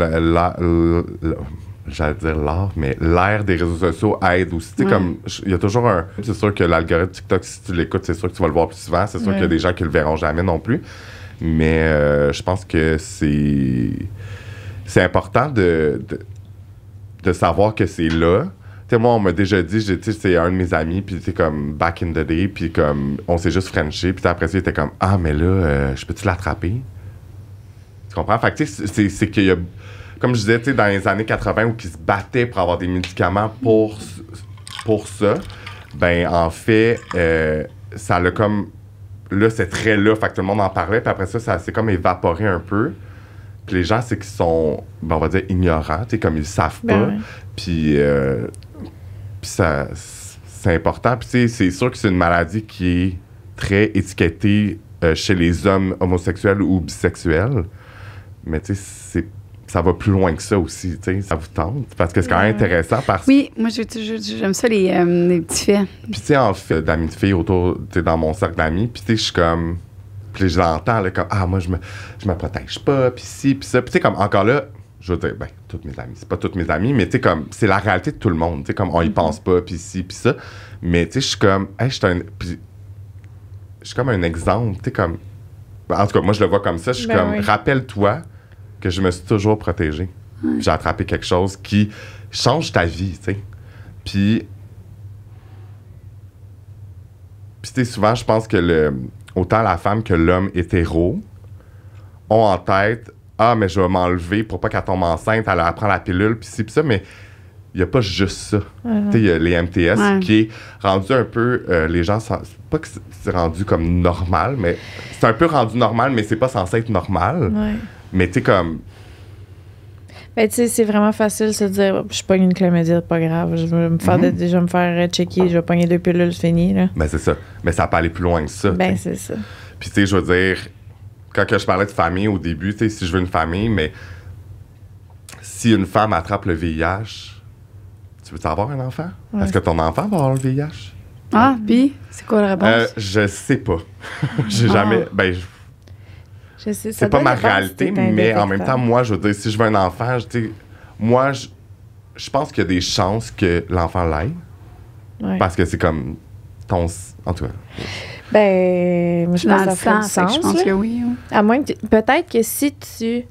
j'allais dire l'art, mais l'ère des réseaux sociaux aide aussi. Tu sais, comme, il y a toujours un. C'est sûr que l'algorithme TikTok, si tu l'écoutes, c'est sûr que tu vas le voir plus souvent. C'est sûr qu'il y a des gens qui le verront jamais non plus. Mais je pense que c'est important de savoir que c'est là. Tu sais, moi, on m'a déjà dit, tu sais, c'est un de mes amis, puis c'est comme back in the day, puis comme, on s'est juste frenché, puis après ça, il était comme, ah, mais là, je peux-tu l'attraper? Tu comprends? Fait que, tu sais, c'est qu'il y a. Comme je disais, tu sais, dans les années 80 où ils se battaient pour avoir des médicaments pour ça, ben en fait, ça l'a comme. Là, c'est très là, fait que tout le monde en parlait, puis après ça s'est comme évaporé un peu. Puis les gens, c'est qu'ils sont, ben, on va dire, ignorants, tu sais, comme ils savent pas. Ben ouais. Puis ça, c'est important. Puis tu sais, c'est sûr que c'est une maladie qui est très étiquetée chez les hommes homosexuels ou bisexuels. Mais tu sais, ça va plus loin que ça aussi, tu sais, ça vous tente. Parce que c'est quand même intéressant parce que... Oui, moi, j'aime ça, les petits faits. Puis tu sais, en fait, d'amis de filles autour, tu sais, dans mon cercle d'amis, puis tu sais, je suis comme... Puis je l'entends, là, comme, moi, je me protège pas, puis ci, puis ça. Puis tu sais, comme, encore là, je veux dire, ben, toutes mes amies, c'est pas toutes mes amies, mais tu sais, comme, c'est la réalité de tout le monde, tu sais, comme, on y pense pas, puis ci, puis ça. Mais tu sais, je suis comme, puis je suis comme un exemple, tu sais, comme... En tout cas, moi, je le vois comme ça, je suis Ben comme, oui. rappelle-toi que je me suis toujours protégée. J'ai attrapé quelque chose qui change ta vie, tu sais. Puis, Puis, tu sais, souvent, je pense que autant la femme que l'homme hétéro ont en tête « Ah, mais je vais m'enlever pour pas qu'elle tombe enceinte, elle prend la pilule, puis ci, puis ça. » Mais il n'y a pas juste ça. Tu sais, il y a les MTS qui est rendu un peu... les gens... C'est pas que c'est rendu comme normal, mais... C'est un peu rendu normal, mais c'est pas censé être normal. Ouais. Mais tu sais, comme... Ben, tu sais, c'est vraiment facile de se dire, je pogne une chlamydia, c'est pas grave, je vais me faire checker, je vais pogner 2 pilules, c'est fini, là. Ben, c'est ça. Mais ça peut aller plus loin que ça. Ben, t'sais. c'est ça. Puis, tu sais, je veux dire, quand que je parlais de famille au début, tu sais, si je veux une famille, mais si une femme attrape le VIH, tu veux avoir un enfant? Ouais. Est-ce que ton enfant va avoir le VIH? Ah, puis, c'est quoi la réponse? Je sais pas. J'ai jamais... Ben, Je sais, ça c'est pas doit ma dépendre réalité, si t'es mais en même temps, indétectable. moi, je veux dire, si je veux un enfant, moi, je pense qu'il y a des chances que l'enfant l'aille. Ouais. Parce que c'est comme ton... En tout cas. Ben, moi, je pense Dans que le ça ferait du sens, fait que je sens, pense là. que oui. À moins que peut-être que si tu...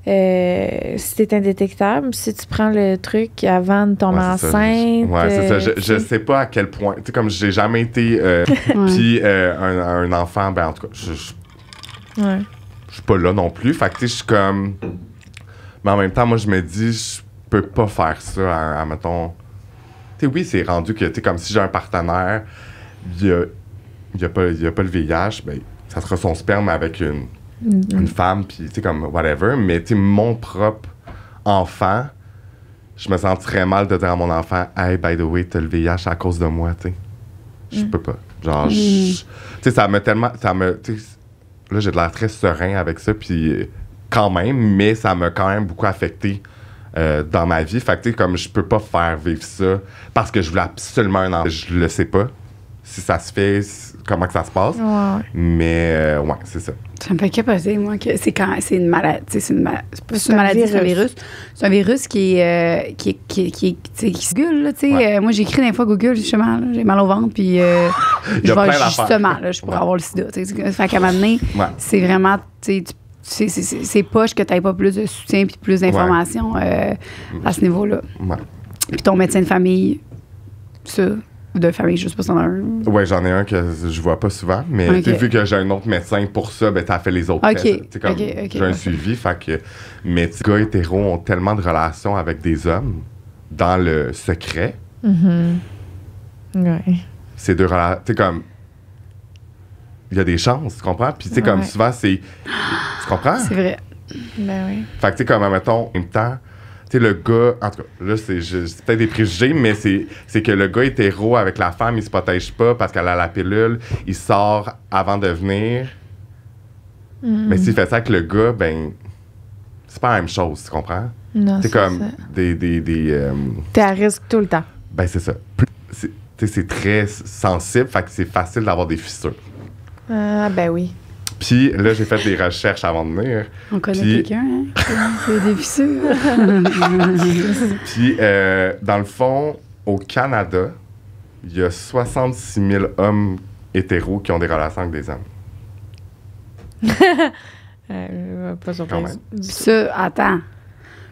si t'es indétectable, si tu prends le truc avant de tomber Ouais, c'est ça. enceinte... Ouais, c'est ça. Je tu sais. sais pas à quel point... Tu sais, comme j'ai jamais été... Puis un enfant, ben en tout cas, Ouais. je suis pas là non plus. Fait que, tu sais, je suis comme... Mais en même temps, moi, je me dis, je peux pas faire ça à mettons... Tu sais, oui, c'est rendu que, tu sais, comme si j'ai un partenaire, il y a pas le VIH, ben ça sera son sperme avec une femme, puis, tu sais, comme whatever. Mais, tu sais, mon propre enfant, je me sentirais mal de dire à mon enfant, « Hey, by the way, t'as le VIH à cause de moi, tu sais. » Je peux pas. Genre, tu sais, ça m'a tellement... tu sais, là, j'ai de l'air très serein avec ça, puis quand même, mais ça m'a quand même beaucoup affecté dans ma vie. Fait que, tu sais, comme je peux pas faire vivre ça parce que je voulais absolument un enfant. Je le sais pas si ça se fait, comment que ça se passe. Ouais. Mais, ouais, c'est ça. Ça me fait capoter, moi, que c'est une maladie. C'est pas C'est une un maladie, c'est un virus. virus. C'est un virus qui se gueule, tu sais. Ouais. Moi, j'écris des fois Google, justement, là, j'ai mal au ventre, puis Il y a je plein vais d'affaires. justement, là, je pourrais Ouais. avoir le sida. Tu sais. Fait qu'à un moment donné, Ouais. c'est vraiment, tu sais, c'est poche que tu n'aies pas plus de soutien puis plus d'informations à ce niveau-là. Ouais. Puis ton médecin de famille, ça, de famille, je sais pas si t'en as un. Ouais, j'en ai un que je vois pas souvent, mais Ok. tu sais, vu que j'ai un autre médecin pour ça, ben t'as fait les autres Ok. tests. Tu sais, comme Ok, ok, j'ai un ok. suivi, fait que... Mais les gars hétéros ont tellement de relations avec des hommes dans le secret. Ouais. Ces deux relations... Tu sais, comme... Il y a des chances, tu comprends? Puis tu sais, comme Ouais. souvent, c'est... Tu comprends? C'est vrai. Ben oui. Fait que tu sais, comme, mettons, en même temps... Tu sais, le gars... En tout cas, là, c'est peut-être des préjugés, mais c'est que le gars hétéro avec la femme, il se protège pas parce qu'elle a la pilule. Il sort avant de venir. Mais s'il fait ça avec le gars, ben... C'est pas la même chose, tu comprends? Non, C'est comme ça. des T'es à risque tout le temps. ben, c'est ça. Tu sais, c'est très sensible, fait que c'est facile d'avoir des fissures. Ah, ben oui. Puis là, j'ai fait des recherches avant de venir. On connaît Puis- quelqu'un, hein? Qui a des fissures. Puis, dans le fond, au Canada, il y a 66 000 hommes hétéros qui ont des relations avec des hommes. Pas surprise. Quand même. Puis ça, attends.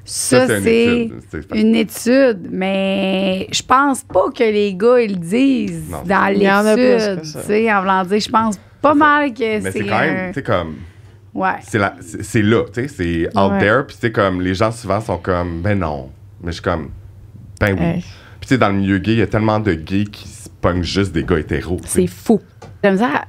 Ça, c'est une c'est étude. C'est- une étude, mais je pense pas que les gars, ils le disent Non. dans Il y en a plus l'étude. que ça. Tu sais, en voulant dire, je pense pas mal que Mais c'est. c'est quand même, tu sais, comme... Ouais. C'est là, tu sais, c'est out Ouais. there. Puis, tu sais, comme, les gens souvent sont comme, ben non. Mais je suis comme, ben oui. Ouais. Puis, tu sais, dans le milieu gay, il y a tellement de gays qui se pognent juste des gars hétéros. tu sais. C'est fou. J'aime ça.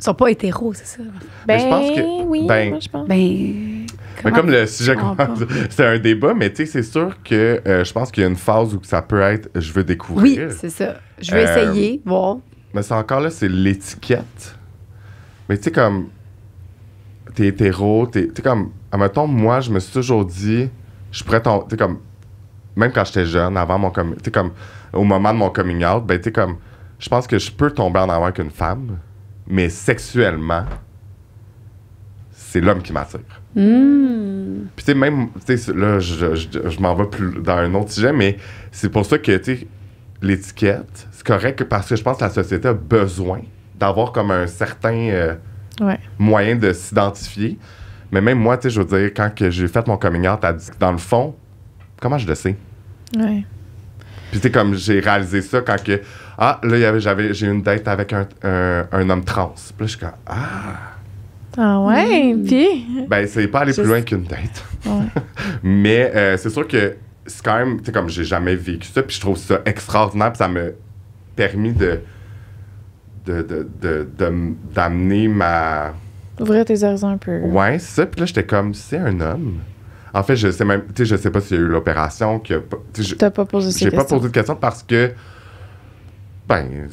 Sont pas hétéros, c'est ça? Mais Ben je pense que- oui, ben- moi, je pense. Ben. Mais comment- comme le sujet, Je comprends pas. c'est un débat, mais tu sais, c'est sûr que je pense qu'il y a une phase où ça peut être je veux Oui, découvrir. c'est ça. Je vais Euh, essayer, voir. Mais c'est encore là, c'est l'étiquette. Mais tu sais, comme, t'es hétéro, t'es comme, admettons, moi, je me suis toujours dit, je pourrais tomber, tu sais, comme, même quand j'étais jeune, avant mon tu sais, comme, au moment de mon coming out, ben, tu sais, comme, je pense que je peux tomber en amour avec une femme, mais sexuellement, c'est l'homme qui m'attire. Puis, tu sais, même, tu sais, là, je m'en vais plus dans un autre sujet, mais c'est pour ça que, tu sais, l'étiquette, c'est correct parce que je pense que la société a besoin d'avoir comme un certain Ouais. moyen de s'identifier. Mais même moi, tu sais, je veux dire, quand que j'ai fait mon coming out, elle dit, dans le fond, comment je le sais? Ouais. Puis, tu sais, comme j'ai réalisé ça quand que, Ah, là, j'ai eu une date avec un homme trans. Puis là, je suis comme, Ah ouais, puis... Ben, c'est pas aller plus Juste- loin qu'une date. Ouais. Mais c'est sûr que c'est quand même, tu sais, comme j'ai jamais vécu ça, puis je trouve ça extraordinaire, puis ça m'a permis d'amener ma... Ouvrir tes horizons un peu. Ouais, c'est ça. Puis là, j'étais comme, c'est un homme. En fait, je sais même, tu sais, je sais pas s'il y a eu l'opération, tu sais, T'as pas posé ces j'ai pas questions. posé de questions parce que, ben...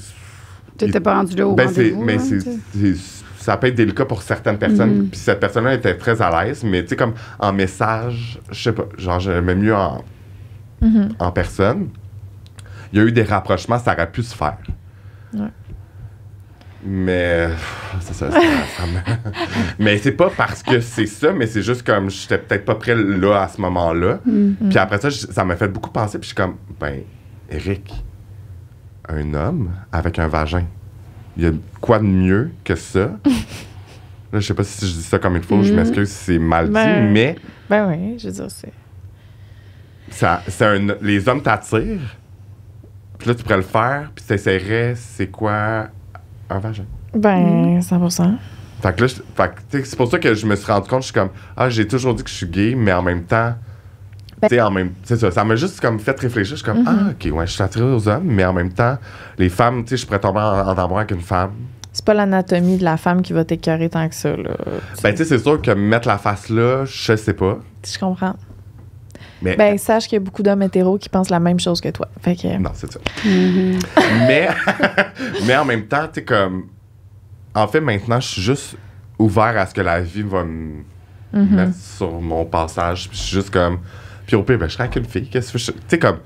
T'étais pas rendu là au rendez-vous. mais hein, tu sais. ça peut être délicat pour certaines personnes. Puis cette personne-là était très à l'aise, mais tu sais, comme en message, je sais pas, genre, j'aimais mieux en personne. Il y a eu des rapprochements, ça aurait pu se faire. Ouais. Mais c'est ça mais c'est pas parce que c'est ça, mais c'est juste comme j'étais peut-être pas prêt là à ce moment-là. Puis après ça, ça m'a fait beaucoup penser. Puis je suis comme, ben, Eric, un homme avec un vagin, il y a quoi de mieux que ça? Là, je sais pas si je dis ça comme il faut, je m'excuse si c'est mal dit, Ben, mais Ben oui, je veux dire, c'est... les hommes t'attirent, puis là, tu pourrais le faire, puis t'essaierais, c'est quoi un vagin? Ben, 100%. Fait que là, tu sais, c'est pour ça que je me suis rendu compte, je suis comme, j'ai toujours dit que je suis gay, mais en même temps, tu sais, c'est ça m'a juste comme fait réfléchir, je suis comme, ok, ouais, je suis attiré aux hommes, mais en même temps, les femmes, tu sais, je pourrais tomber en amour avec une femme. C'est pas l'anatomie de la femme qui va t'écœurer tant que ça, là. Ben, tu sais, c'est sûr que mettre la face là, je sais pas. Je comprends. Mais, Ben, sache qu'il y a beaucoup d'hommes hétéros qui pensent la même chose que toi. Fait que... non, c'est ça. mais en même temps, tu sais, comme, en fait, maintenant, je suis juste ouvert à ce que la vie va me mettre sur mon passage. Puis je suis juste comme, puis au pire, ben, je serais avec une fille. Qu'est-ce que tu sais, comme,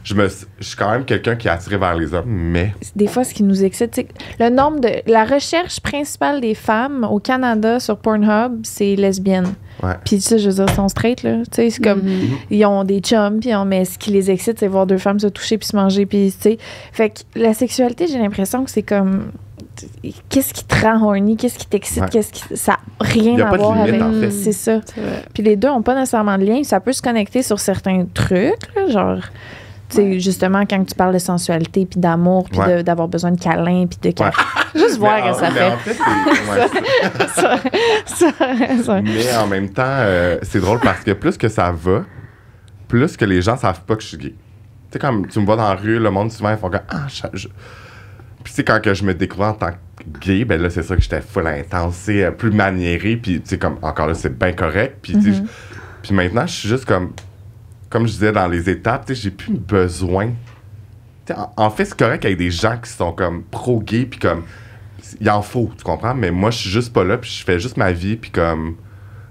je suis quand même quelqu'un qui est attiré vers les hommes, mais. Des fois, ce qui nous excite, tu sais, le nombre de... La recherche principale des femmes au Canada sur Pornhub, c'est lesbiennes. Ouais. Puis, tu sais, je veux dire, ils sont straight, là. Tu sais, c'est comme... Ils ont des chums, puis mais ce qui les excite, c'est voir deux femmes se toucher puis se manger, puis, tu sais... Fait que la sexualité, j'ai l'impression que c'est comme... Qu'est-ce qui te rend horny? Qu'est-ce qui t'excite? Ouais. Ça n'a rien Y a à pas de voir limite, avec... en fait. C'est ça. C'est vrai. Puis les deux n'ont pas nécessairement de lien. Ça peut se connecter sur certains trucs, là, genre... Tu sais, justement, quand tu parles de sensualité, puis d'amour, puis Ouais. d'avoir besoin de câlins, puis de Ouais. Juste voir Mais que ça mais fait. en fait, Ça. mais en même temps, c'est drôle parce que plus que ça va, plus que les gens savent pas que je suis gay. Tu sais, comme tu me vois dans la rue, le monde souvent, ils font comme, Puis tu sais, quand que je me découvrais en tant que gay, ben là, c'est ça que j'étais full intense, c'est plus maniéré, puis tu sais, comme, encore là, c'est bien correct. Puis tu sais, puis maintenant, je suis juste comme je disais dans les étapes, tu sais, j'ai plus besoin. Tu sais, en fait, c'est correct avec des gens qui sont comme pro-gay, puis comme, il en faut, tu comprends? Mais moi, je suis juste pas là, puis je fais juste ma vie, puis comme,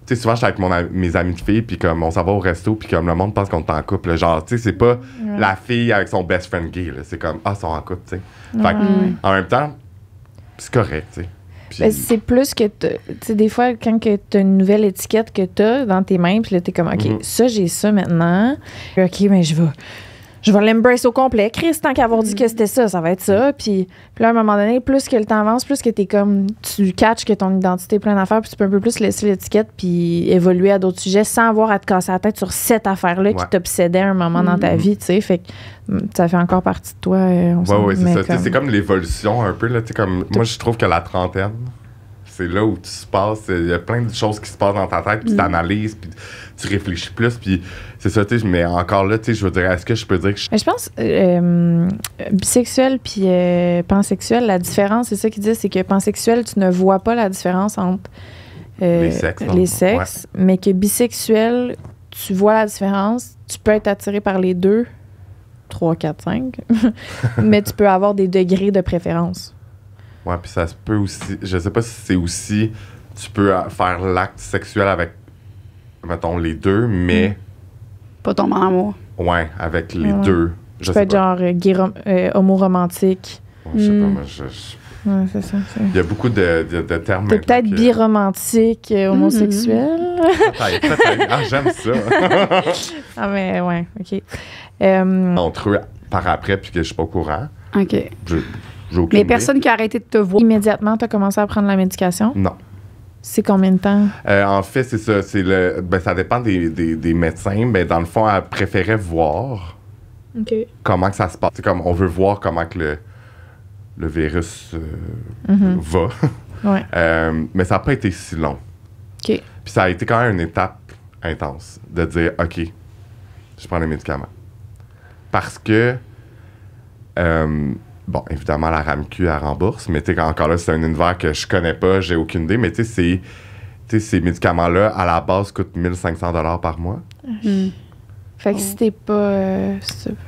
tu sais, souvent, je suis avec mes amis de filles, puis comme, on s'en va au resto, puis comme, le monde pense qu'on est en couple. Genre, tu sais, c'est pas la fille avec son best friend gay, là. C'est comme, ils sont en couple, tu sais. Fait que, en même temps, c'est correct, tu sais. Puis- Ben, c'est plus que, tu sais, des fois, quand tu as une nouvelle étiquette que tu as dans tes mains, puis là, tu es comme, OK, ça, j'ai ça maintenant. Puis, OK, mais je vais l'embrace au complet. Chris, tant qu'avoir dit que c'était ça, ça va être ça. Puis là, à un moment donné, plus que le temps avance, plus que t'es comme, tu catches que ton identité est plein d'affaires, puis tu peux un peu plus laisser l'étiquette, puis évoluer à d'autres sujets sans avoir à te casser la tête sur cette affaire-là qui t'obsédait à un moment dans ta vie, tu sais. Fait que ça fait encore partie de toi. Ouais, c'est ça. Tu sais, c'est comme l'évolution un peu, là. Tu sais, comme, moi, je trouve que la trentaine, c'est là où tu se passes. Il y a plein de choses qui se passent dans ta tête, puis tu analyses, puis tu réfléchis plus, puis c'est ça, tu sais. Mais encore là, tu sais, je veux dire, est-ce que je peux dire que Mais je pense bisexuel puis pansexuel, la différence, c'est ça qu'ils disent, c'est que pansexuel, tu ne vois pas la différence entre les sexes, mais que bisexuel, tu vois la différence, tu peux être attiré par les deux, 3, 4, 5, mais tu peux avoir des degrés de préférence. Ouais, puis ça se peut aussi. Je sais pas si c'est aussi. Tu peux faire l'acte sexuel avec, mettons, les deux, mais. Pas tomber en amour. Ouais, avec les deux. Tu peux être genre homo-romantique. Ouais, je sais pas, moi, Ouais, c'est ça. il y a beaucoup de termes. T'es peut-être biromantique, homosexuel. Peut-être. J'aime ça. Ah, mais ouais, OK. Entre eux, par après, puis que je suis pas au courant. OK. J'ai aucune Mais idée. personne qui a arrêté de te voir. Immédiatement, tu as commencé à prendre la médication. Non. C'est combien de temps? En fait, c'est ça. Ça dépend des médecins. Mais dans le fond, elle préférait voir OK. comment que ça se passe. C'est comme on veut voir comment que le virus va. Ouais. Mais ça n'a pas été si long. OK. Puis ça a été quand même une étape intense de dire, OK, je prends les médicaments. Parce que, bon, évidemment, la RAMQ, elle rembourse, mais tu sais, encore là, c'est un univers que je connais pas, j'ai aucune idée, mais tu sais, ces médicaments-là, à la base, coûtent 1 500 $ par mois. Fait que si t'es pas...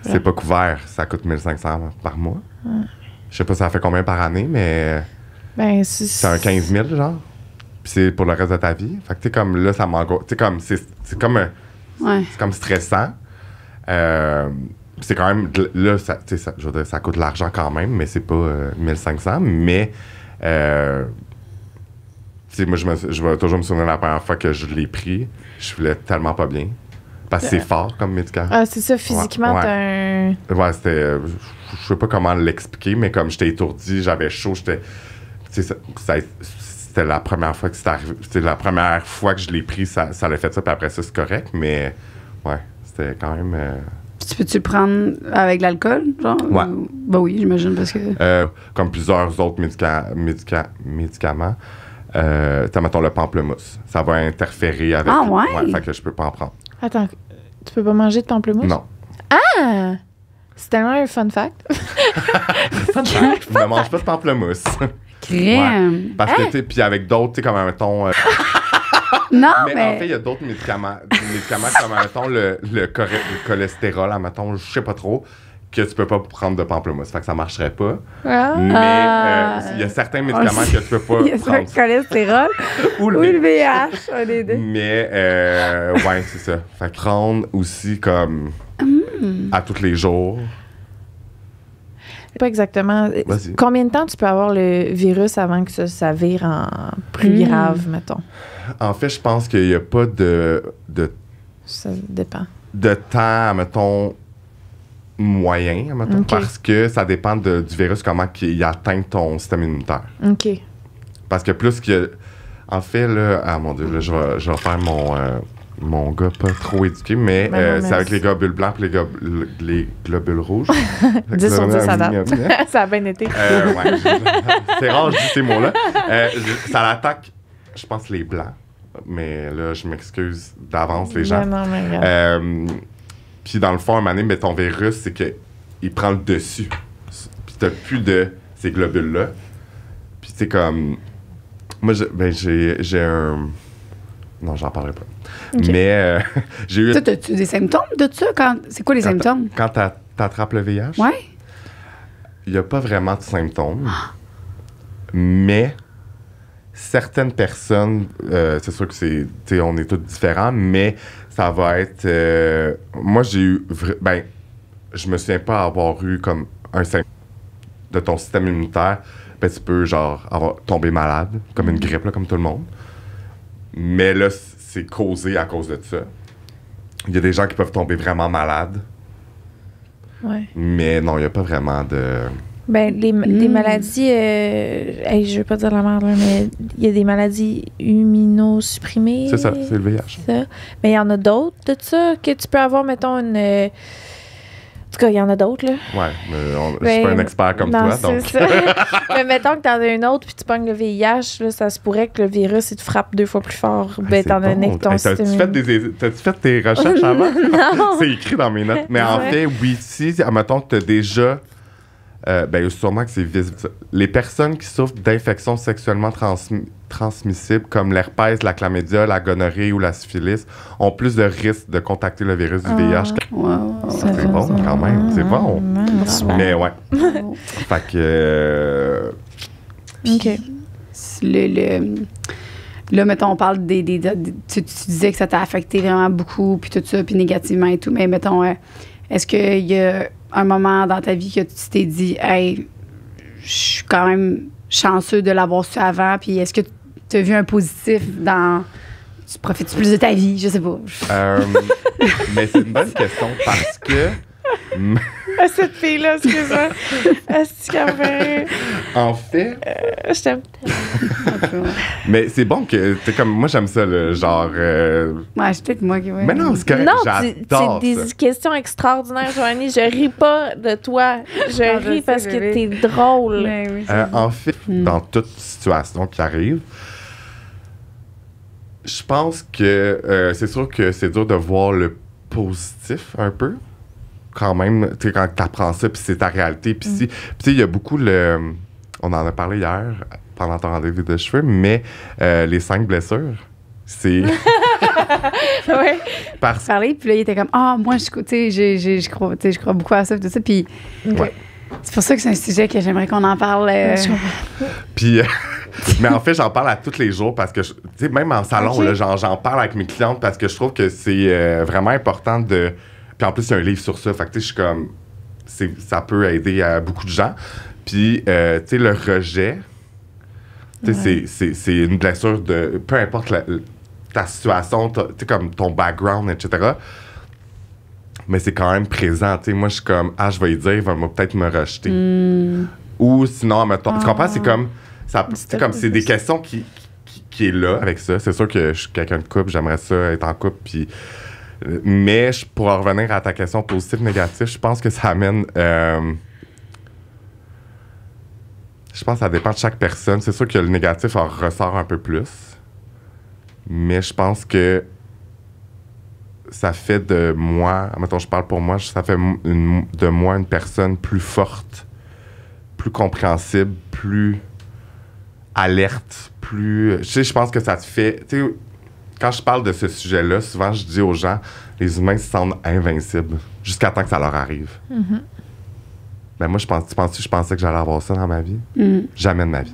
C'est pas couvert, ça coûte 1 500 par mois. Je sais pas ça fait combien par année, mais Ben, c'est un 15 000, genre. Puis c'est pour le reste de ta vie. Fait que tu sais, comme là, ça m'angoisse. Tu sais, comme, c'est comme... C'est comme stressant. C'est quand même... Là, ça, je veux dire, ça coûte de l'argent quand même, mais c'est pas 1 500. Mais... tu sais, moi, je vais toujours me souvenir la première fois que je l'ai pris. Je voulais tellement pas bien. Parce que c'est fort comme médicament. Ah, c'est ça, physiquement, Ouais. t'as un... Ouais, c'était... je sais pas comment l'expliquer, mais comme j'étais étourdi, j'avais chaud, j'étais... Tu sais, c'était la première fois que c'était arrivé. C'était la première fois que je l'ai pris, ça l'a fait ça, puis après ça, c'est correct, mais... Ouais, c'était quand même... Tu peux-tu le prendre avec l'alcool, genre? Ouais. Ben oui, j'imagine, parce que... comme plusieurs autres médicaments. Mettons le pamplemousse. Ça va interférer avec... Ah, ouais? Fait que je peux pas en prendre. Attends, tu peux pas manger de pamplemousse? Non. Ah! C'est tellement un fun fact. Je ne mange pas de pamplemousse. Crème! Parce que, tu sais, puis avec d'autres, tu sais, comme, mettons... Non, mais en fait, il y a d'autres médicaments. Des médicaments comme, mettons, le cholestérol, mettons, je sais pas trop, que tu peux pas prendre de pamplemousse. Fait que ça marcherait pas. Ah. Mais il y a certains médicaments que tu peux pas il y a sur le prendre. cholestérol ou le VIH, un des deux. Mais, ouais, c'est ça. Fait que prendre aussi comme à tous les jours. Pas exactement. Vas-y. Combien de temps tu peux avoir le virus avant que ça vire en plus grave, mettons? En fait, je pense qu'il n'y a pas de Ça dépend. temps, mettons, moyen, mettons, OK. parce que ça dépend du virus, comment il atteint ton système immunitaire. OK. Parce que plus que... En fait, là... Ah, mon Dieu, là, je vais faire mon gars pas trop éduqué, mais Ben non, c'est mais avec les globules blancs et les globules rouges. 10 sur 10 à date. Ça a bien été. Ouais, c'est rare, je dis ces mots-là. Ça l'attaque, je pense, les blancs. Mais là, je m'excuse d'avance, les gens. Ben non, mais regarde. Puis dans le fond, à un moment donné, mais ton virus, c'est qu'il prend le dessus. Puis t'as plus de ces globules-là. Puis c'est comme... Moi, j'ai un... Non, j'en parlerai pas. OK. Mais j'ai eu... Toi, as-tu des symptômes de ça? C'est quoi les symptômes? Quand t'attrapes le VIH, Ouais. il n'y a pas vraiment de symptômes. Mais certaines personnes, c'est sûr que c'est... Tu sais, on est tous différents, mais ça va être... moi, j'ai eu... je me souviens pas avoir eu comme un symptôme de ton système immunitaire. Ben, tu peux, genre, tomber malade, comme une grippe, là, comme tout le monde. Mais là, c'est causé à cause de ça. Il y a des gens qui peuvent tomber vraiment malades. Ouais. Mais non, il n'y a pas vraiment de... Ben, des maladies... je veux pas dire la merde, là, mais il y a des maladies immunosupprimées. C'est ça, c'est le VIH. Ça. Mais il y en a d'autres de ça que tu peux avoir, mettons, une... En tout cas, il y en a d'autres, là. Ouais, mais je suis pas un expert comme non, toi, donc... c'est ça. Mais mettons que t'en as une autre puis tu pognes le VIH, là, ça se pourrait que le virus, il te frappe 2 fois plus fort. Ben, étant donné que ton Hey, système... T'as-tu fait tes recherches avant? Non. C'est écrit dans mes notes. Mais en Ouais. fait, oui, si, admettons que t'as déjà... ben, sûrement que c'est visible. Les personnes qui souffrent d'infections sexuellement transmissibles comme l'herpès, la chlamydia, la gonorrhée ou la syphilis ont plus de risques de contacter le virus du VIH. Wow. C'est bon, quand même. C'est bon. Mais ouais. Wow. Fait que... OK. Là, mettons, on parle tu disais que ça t'a affecté vraiment beaucoup, puis tout ça, puis négativement et tout. Mais mettons, est-ce qu'il y a un moment dans ta vie que tu t'es dit, hey, je suis quand même chanceux de l'avoir su avant, puis est-ce que tu as vu un positif dans. Tu profites plus de ta vie? Je sais pas. mais c'est une bonne question parce que Cette fille-là, excuse-moi. Est-ce qu'elle fait... En fait... je t'aime. Mais c'est bon que... T'es comme... Moi, j'aime ça, le genre... Ouais, c'est peut-être moi qui... Ouais. Mais non, c'est correct. Non, J'adore c'est ça. des questions extraordinaires, Joanie. Je ris pas de toi. Je ris parce que t'es drôle. Ouais, oui, En fait, dans toute situation qui arrive, je pense que c'est sûr que c'est dur de voir le positif un peu. Quand même, tu sais, quand tu apprends ça, puis c'est ta réalité. Puis tu sais, il y a beaucoup le... On en a parlé hier pendant ton rendez-vous de cheveux, mais les 5 blessures, c'est... Ouais. Parce parler, puis là, il était comme, moi, je crois beaucoup à ça, tout ça. Puis Ouais. c'est pour ça que c'est un sujet que j'aimerais qu'on en parle. Puis, mais en fait, j'en parle à tous les jours parce que, tu sais, même en salon, là, j'en parle avec mes clientes parce que je trouve que c'est vraiment important de... Puis en plus, il y a un livre sur ça. Fait que, tu sais, je suis comme... ça peut aider à beaucoup de gens. Puis, tu sais, le rejet, tu sais, c'est une blessure de... Peu importe ta situation, tu sais, comme ton background, etc. Mais c'est quand même présent. Tu sais, moi, je suis comme, je vais y dire, il va peut-être me rejeter. Ou sinon, mettons, tu comprends? C'est comme... C'est comme, c'est des questions qui est là avec ça. C'est sûr que je suis quelqu'un de couple, j'aimerais ça être en couple, puis... Mais pour en revenir à ta question positif-négatif, je pense que ça amène... je pense que ça dépend de chaque personne. C'est sûr que le négatif en ressort un peu plus. Mais je pense que ça fait de moi... Mettons, je parle pour moi, ça fait de moi une personne plus forte, plus compréhensible, plus alerte, plus... Je pense que ça te fait... Tu sais, quand je parle de ce sujet-là, souvent, je dis aux gens, les humains se sentent invincibles jusqu'à temps que ça leur arrive. Ben moi, je pensais que j'allais avoir ça dans ma vie? Jamais de ma vie.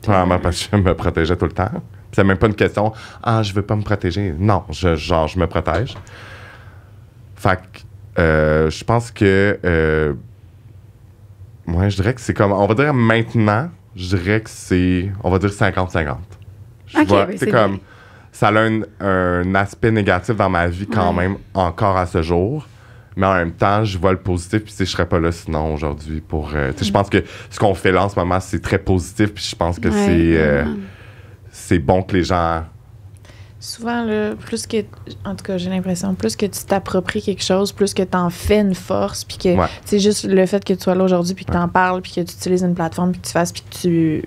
Premièrement, parce que je me protégeais tout le temps. Puis c'est même pas une question, je veux pas me protéger. Non, je me protège. Fait que je pense que... moi, je dirais que c'est comme... On va dire maintenant, je dirais que c'est... On va dire 50-50. C'est comme... Ça a un aspect négatif dans ma vie quand même, encore à ce jour. Mais en même temps, je vois le positif, puis je serais pas là sinon aujourd'hui pour... je pense que ce qu'on fait là en ce moment, c'est très positif, puis je pense que c'est bon que les gens... Souvent, là, plus que... En tout cas, j'ai l'impression, plus que tu t'appropries quelque chose, plus que tu en fais une force, puis que c'est juste le fait que tu sois là aujourd'hui, puis que tu en parles, puis que tu utilises une plateforme, puis que tu fasses, puis que tu...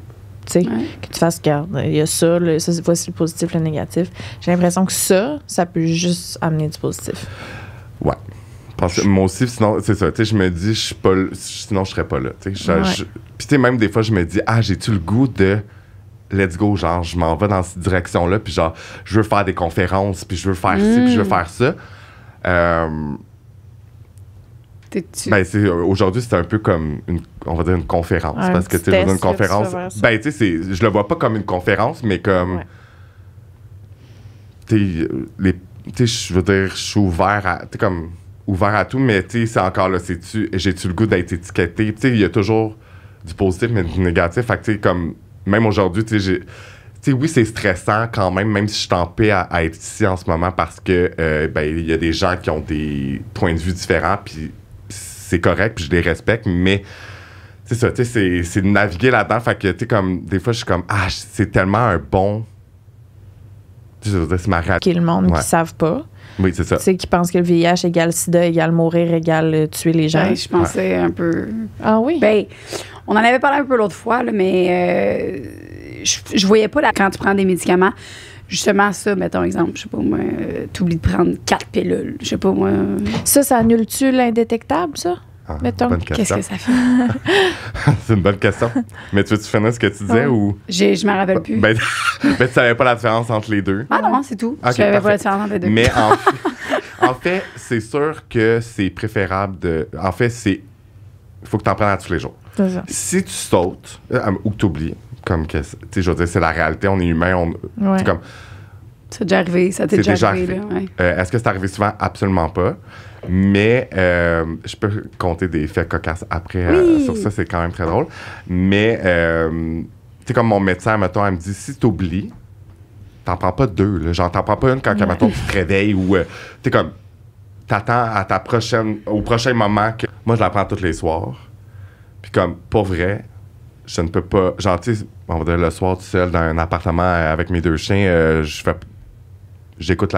Tu sais, que tu fasses, regarde, il y a ça, voici le positif, le négatif. J'ai l'impression que ça peut juste amener du positif. Ouais. Parce que moi aussi, sinon, c'est ça, tu sais, je me dis, je suis pas sinon je serais pas là, tu sais. Puis tu sais, même des fois, je me dis, j'ai-tu le goût de let's go, genre, je m'en vais dans cette direction-là, puis genre, je veux faire des conférences, puis je veux faire ci, puis je veux faire ça. Aujourd'hui, c'est un peu comme on va dire une conférence. Parce que, tu sais, une conférence. Tu sais, je le vois pas comme une conférence, mais comme. Tu sais, je veux dire, je suis ouvert à. Tu sais, comme. Ouvert à tout, mais tu sais, c'est encore là, j'ai-tu le goût d'être étiqueté? Tu sais, il y a toujours du positif, mais du négatif. Fait que, tu sais, comme. Même aujourd'hui, tu sais, oui, c'est stressant quand même si je suis en paix à être ici en ce moment parce que, il y a des gens qui ont des points de vue différents, puis c'est correct, puis je les respecte, mais c'est ça, tu sais, c'est de naviguer là-dedans. Fait que, tu sais, comme, des fois, je suis comme, c'est tellement un bon... Je veux dire, c'est ma réalité. Qui est le monde qui ne savent pas. Oui, c'est ça. Tu sais, qui pensent que le VIH égale sida, égale mourir, égale tuer les gens. Je pensais un peu... Ah oui? On en avait parlé un peu l'autre fois, là, mais je voyais pas, quand tu prends des médicaments, justement ça, mettons exemple, je sais pas moi, t'oublies de prendre 4 pilules, je sais pas moi. Ça annule-tu l'indétectable, ça? Mettons. Bonne question. Qu'est-ce que ça fait? C'est une bonne question. Mais tu veux-tu finir ce que tu disais ou... Je me rappelle plus. Tu savais pas la différence entre les deux? Ah non, c'est tout. Okay, je savais pas la différence entre les deux. Mais en fait, c'est sûr que c'est préférable de... En fait, il faut que tu en prennes à tous les jours. C'est ça. Si tu sautes ou que tu oublies, comme que, tu sais, je veux dire, c'est la réalité, on est humain, c'est comme... C'est déjà arrivé, ça t'est déjà arrivé. Là, est-ce que c'est arrivé souvent? Absolument pas. Mais je peux compter des faits cocasses après sur ça, c'est quand même très drôle. Mais, tu sais, comme mon médecin, mettons, elle me dit, si tu oublies, t'en prends pas 2. Là, genre, t'en prends pas une quand, mettons, tu te réveilles ou... t'es comme... t'attends à au prochain moment que... Moi, je la prends tous les soirs. Puis comme, pour vrai, je ne peux pas... Genre, tu sais, on va dire le soir, tout seul, dans un appartement avec mes 2 chiens, j'écoute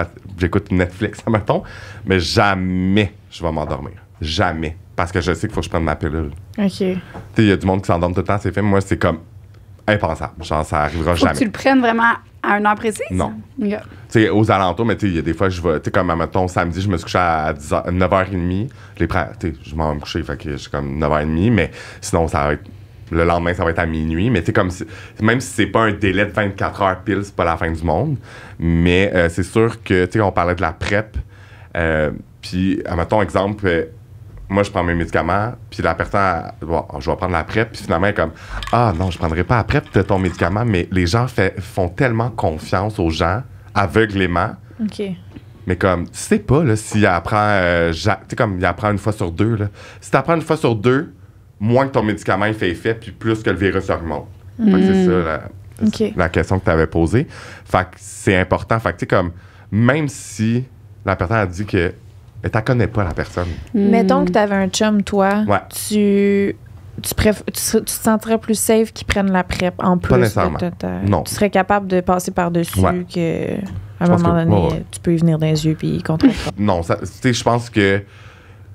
Netflix, mettons, mais jamais je vais m'endormir. Jamais. Parce que je sais qu'il faut que je prenne ma pilule. OK. Tu sais, il y a du monde qui s'endorme tout le temps, ces films. Moi, c'est comme impensable. Genre, ça arrivera Faut jamais. que tu le prennes vraiment à une heure précise? Non. OK. Tu sais, aux alentours, mais tu sais, il y a des fois, je vais, tu sais, comme, mettons, samedi, je me suis couché à 9h30. Je tu sais, je m'en vais me coucher, fait que je suis comme 9h30, mais sinon, ça va être, le lendemain, ça va être à minuit. Mais tu sais, comme, même si c'est pas un délai de 24 heures pile, c'est pas la fin du monde. Mais c'est sûr que, tu sais, on parlait de la PrEP. Puis, mettons, exemple, moi, je prends mes médicaments, puis la personne, bon, je vais prendre la PrEP, puis finalement, elle est comme, ah non, je prendrai pas la PrEP de ton médicament, mais les gens font tellement confiance aux gens, aveuglément. OK. Mais comme, tu sais pas, là, s'il apprend, tu sais, comme, il apprend une fois sur 2, là. Si t'apprends une fois sur 2, moins que ton médicament, il fait effet, puis plus que le virus remonte. Fait que c'est ça, la question que tu avais posée. Fait que c'est important. Fait que, tu sais, comme, même si la personne a dit que mais t'en connais pas la personne. Mettons que t'avais un chum, toi, Ouais. tu te sentirais plus safe qu'ils prennent la PrEP en plus. Pas nécessairement. Non. Tu serais capable de passer par-dessus Ouais. que à un Je pense moment que- donné, ouais. tu peux y venir dans les yeux puis il contrôle pas. Non, tu sais, je pense que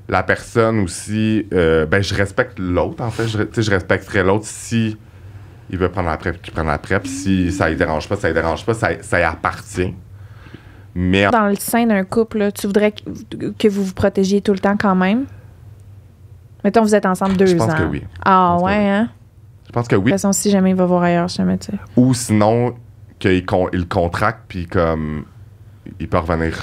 la personne aussi, ben, je respecte l'autre, en fait. Tu sais, je respecterais l'autre si il veut prendre la PrEP, qu'il prenne la PrEP. Si ça ne dérange pas, ça y appartient. Mais Dans le sein d'un couple, là, tu voudrais que vous vous protégiez tout le temps quand même? Mettons, vous êtes ensemble 2 ans. je pense que oui. Ah Je pense que ouais, oui. hein? Je pense que De oui. toute façon, si jamais il va voir ailleurs, jamais, tu sais. Ou sinon, qu'il il contracte, puis comme, il peut revenir.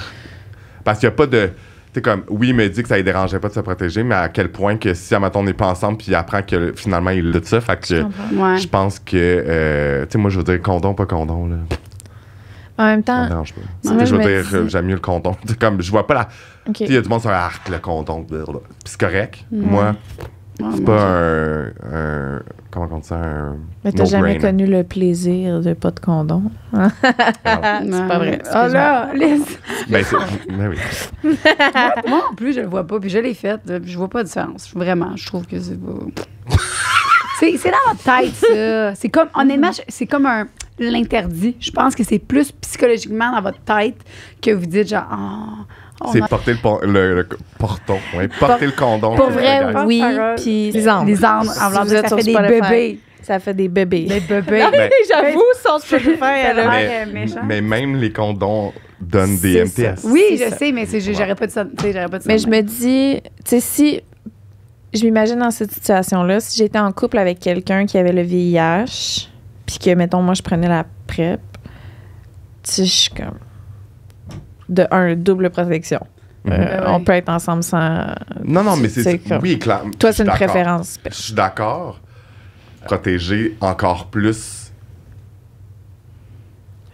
Parce qu'il n'y a pas de... Tu sais, comme, oui, il me dit que ça ne dérangeait pas de se protéger, mais à quel point que si, admettons, on n'est pas ensemble, puis il apprend que finalement, il l'a de ça, fait que Ouais. je pense que... tu sais, moi, je veux dire, condom, pas condom, là. En même Ça me temps, dérange pas. Ah. moi, Je veux je me dire, dis- j'aime mieux le condom. C'est comme, je vois pas la... OK. Tu sais, il y a du monde sur l'arc, le condom. Puis c'est correct. Moi, Ouais, c'est moi, pas un... Comment on dit ça? Un Mais t'as jamais no-brainer. connu le plaisir de pas de condom. Ah, C'est pas vrai. Ah là, Liz. ben, ben oui. Moi non plus, je le vois pas. Puis je l'ai fait. Puis je vois pas de différence. Vraiment, je trouve que c'est pas. C'est dans notre tête, ça. C'est comme, honnêtement, c'est comme l'interdit. Je pense que c'est plus psychologiquement dans votre tête que vous dites genre, C'est porter le porton. Ouais, porter le condom. Pour c'est vrai, légal. oui. Parole. Puis les ânes. les ânes, en voulant vous dire, êtes ça sur fait des Spotify, bébés. Ça fait des bébés. Des bébés. Ben, J'avoue, son Spotify, elle a... Ouais, méchant. mais même les condoms donnent des C'est MTS. ça. Oui, c'est je ça. sais, mais j'aurais pas dit ça. J'aurais pas dit ça Mais de je même. me dis, tu sais, si je m'imagine dans cette situation-là, si j'étais en couple avec quelqu'un qui avait le VIH, puis que, mettons, moi, je prenais la PrEP, tu sais, je suis comme double protection. Mhm. Ouais. On peut être ensemble sans... Non, mais c'est comme- oui, clair. Toi, je c'est suis une d'accord. préférence. Je suis d'accord. Protéger encore plus.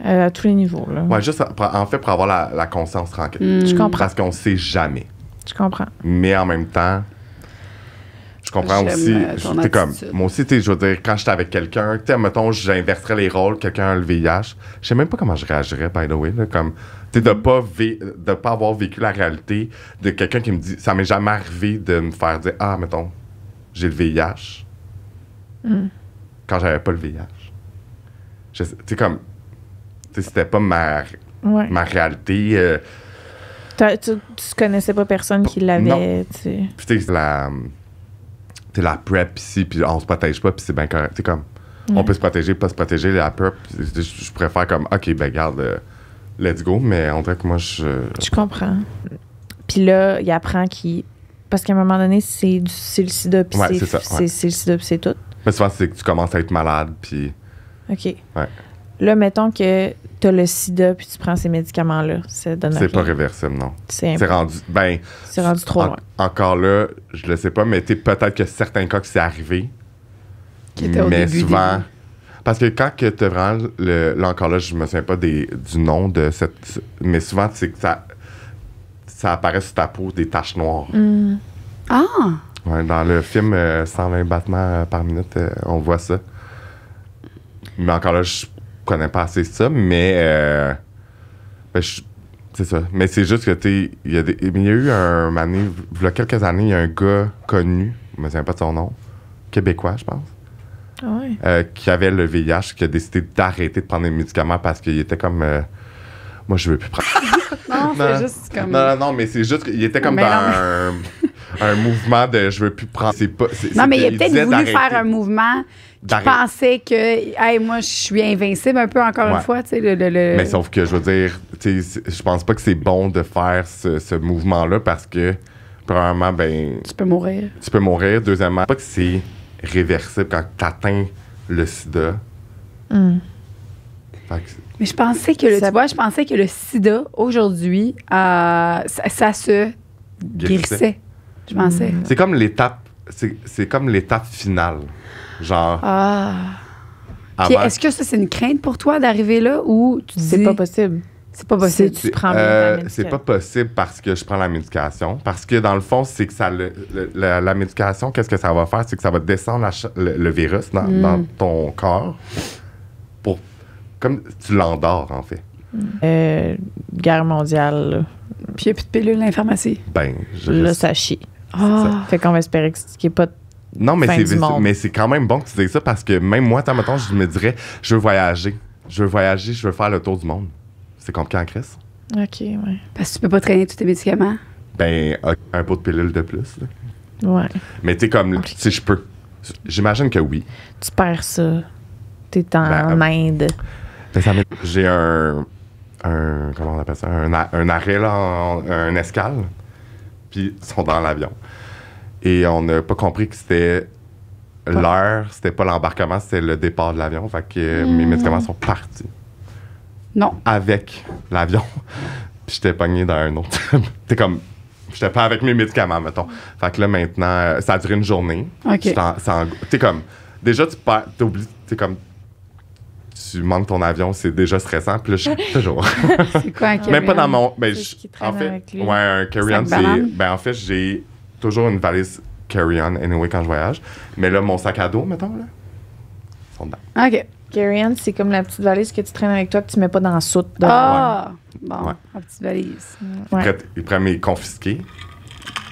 À tous les niveaux, là. Ouais, juste en fait pour avoir la conscience tranquille. Je comprends. Parce qu'on sait jamais. Je comprends. Mais en même temps, je comprends J'aime, aussi. ton T'sais, comme, attitude. moi aussi, je veux dire, quand j'étais avec quelqu'un, mettons, j'inverserais les rôles, quelqu'un a le VIH. Je sais même pas comment je réagirais, by the way. Là, comme, de pas avoir vécu la réalité de quelqu'un qui me dit. Ça m'est jamais arrivé de me faire dire, ah, mettons, j'ai le VIH. Quand j'avais pas le VIH. Tu sais, comme. Tu sais, c'était pas ma Ouais. réalité. Tu connaissais pas personne qui l'avait, tu sais. Puis tu sais, la PrEP ici, puis on se protège pas, puis c'est bien correct. Tu sais, comme, on peut se protéger, pas se protéger, la PrEP, je préfère comme, OK, ben garde, let's go, mais on dirait que moi, Je comprends. Puis là, il apprend qu'il... Parce qu'à un moment donné, c'est le sida, puis Ouais, c'est ça, ouais. c'est le sida, puis c'est tout. Mais souvent, c'est que tu commences à être malade, puis... OK. Ouais. Là, mettons que t'as le sida, puis tu prends ces médicaments-là. Ça donne C'est rien. pas réversible, non. C'est C'est rendu... Ben, rendu trop loin. encore là, je le sais pas, mais peut-être que certains cas que c'est arrivé, Qui était au mais début, souvent... Parce que quand que t'as vraiment... là, encore là, je me souviens pas du nom de cette... Mais souvent, c'est que ça apparaît sur ta peau des taches noires. Ah! Ouais, dans le film 120 battements par minute, on voit ça. Mais encore là, je connais pas assez ça, mais ben, C'est ça. Mais c'est juste que, il y a eu il y a quelques années, il y a un gars connu, je me souviens pas de son nom, québécois, je pense, qui avait le VIH, qui a décidé d'arrêter de prendre des médicaments parce qu'il était comme... moi, je veux plus prendre. Non, c'est juste comme... Non, mais c'est juste qu'il était comme dans un mouvement de je veux plus prendre. Non, mais il a peut-être voulu faire un mouvement qui pensait que, hey, moi, je suis invincible un peu, encore une fois. Tu sais, Mais sauf que, je veux dire, je pense pas que c'est bon de faire ce mouvement-là parce que, premièrement, ben. Tu peux mourir. Tu peux mourir. Deuxièmement, pas que c'est réversible quand tu atteins le sida. Mais je pensais que le sida, aujourd'hui, ça se guérissait. Je pensais. C'est comme l'étape. C'est comme l'étape finale. Genre. Puis est-ce que ça, c'est une crainte pour toi d'arriver là ou tu dis. C'est pas possible. C'est pas possible. Tu prends bien ta médication. C'est pas possible parce que je prends la médication. Parce que dans le fond, c'est que ça la médication, qu'est-ce que ça va faire? C'est que ça va descendre le virus dans ton corps pour. Comme tu l'endors, en fait. Guerre mondiale, là. Puis il n'y a plus de pilule dans les pharmacies. Là, ça chie. Fait qu'on va espérer qu'il n'y ait pas de non, mais fin du monde. Mais c'est quand même bon que tu dises ça parce que même moi, mettons, je me dirais, je veux voyager, je veux faire le tour du monde. C'est compliqué en crise. OK, ouais. Parce que tu peux pas traîner tous tes médicaments. Ben, un pot de pilule de plus, là. Ouais. Mais tu sais, comme, si je peux. J'imagine que oui. Tu perds ça. T'es en Inde. J'ai comment on appelle ça? Un arrêt, là, un escale. Puis ils sont dans l'avion. Et on n'a pas compris que c'était l'heure, c'était pas l'embarquement, c'était le départ de l'avion. Fait que mes médicaments sont partis. Non. Avec l'avion. Puis j'étais pogné dans un autre. T'es comme... J'étais pas avec mes médicaments, mettons. Fait que là, maintenant, ça a duré une journée. OK. T'es comme... Déjà, t'oublies... T'es comme... Tu manques ton avion, c'est déjà stressant. Puis là, je suis toujours... C'est quoi un carry-on? Même pas dans mon... Ben, en fait, un carry-on, c'est... Ben, en fait, j'ai toujours une valise carry-on, anyway, quand je voyage. Mais là, mon sac à dos, mettons, là, ils sont dedans. OK. Carry-on, c'est comme la petite valise que tu traînes avec toi que tu mets pas dans la soute. Bon, la petite valise. Il pourrait me confisquer.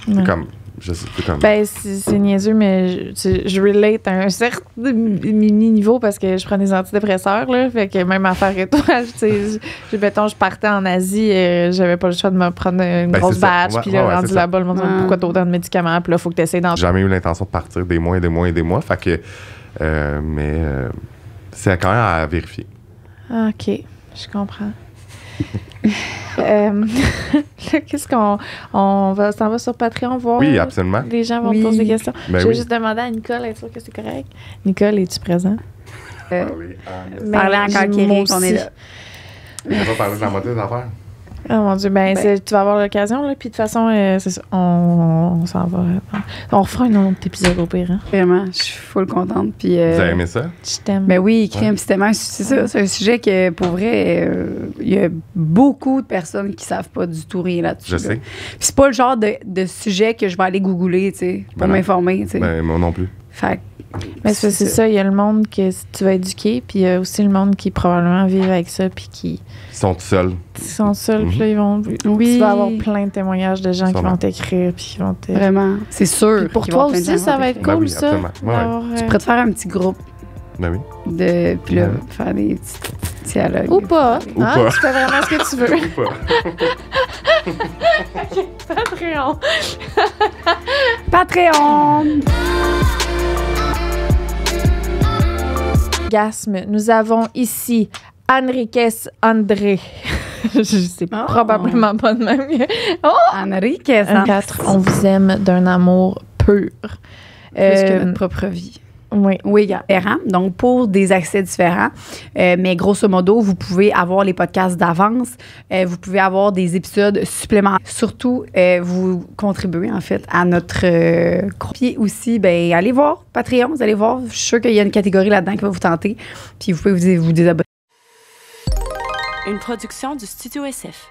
C'est comme... C'est comme... Ben, c'est niaiseux, mais je relate à un certain mini-niveau parce que je prends des antidépresseurs, là. Fait que même affaire que toi, mettons, je partais en Asie, j'avais pas le choix de me prendre une grosse batch, puis là, rendu là-bas, le monde me dit pourquoi t'as autant de médicaments, puis là, faut que t'essayes d'en... J'ai jamais eu l'intention de partir des mois et des mois et des mois, fait que... c'est quand même à vérifier. OK, je comprends. Là, qu'est-ce qu'on s'en va sur Patreon voir? Oui, absolument. Les gens vont te poser des questions. Ben je vais juste demander à Nicole, être sûre que c'est correct. Nicole, es-tu présent? Parler encore Kéric, on est là. On va parler de la moitié des affaires. Oh mon Dieu, tu vas avoir l'occasion, là. Puis de toute façon, c'est ça. On s'en va. On refera un autre épisode au pire. Hein? Vraiment, je suis full contente. Puis, vous avez aimé ça? Je t'aime. Ben oui, crime, c'est ça. C'est un sujet que, pour vrai, il y a beaucoup de personnes qui savent pas du tout rien là-dessus. Je sais. Puis c'est pas le genre de sujet que je vais aller googler, tu sais, pour m'informer, tu sais. Ben, moi non plus. Fait mais c'est ça, il y a le monde que tu vas éduquer, puis il y a aussi le monde qui probablement vit avec ça, puis qui... Ils sont seuls. Puis là, ils vont... Tu vas avoir plein de témoignages de gens qui vont t'écrire, puis qui vont te... Vraiment, c'est sûr. Puis pour toi aussi, ça va être cool, oui, ça. Tu pourrais te faire un petit groupe. Ben oui. Puis là, faire des petits dialogues. Ou pas. Ou pas. Tu fais vraiment ce que tu veux. Ou pas. OK, Patreon. Patreon! Nous avons ici Enriquez André. Je sais probablement pas de même. Enriquez. 4, on vous aime d'un amour pur. Plus que notre propre vie. Oui, différents, donc pour des accès différents. Mais grosso modo, vous pouvez avoir les podcasts d'avance. Vous pouvez avoir des épisodes supplémentaires. Surtout, vous contribuez en fait à notre Puis aussi, ben allez voir Patreon, vous allez voir. Je suis sûre qu'il y a une catégorie là-dedans qui va vous tenter. Puis vous pouvez vous désabonner. Une production du Studio SF.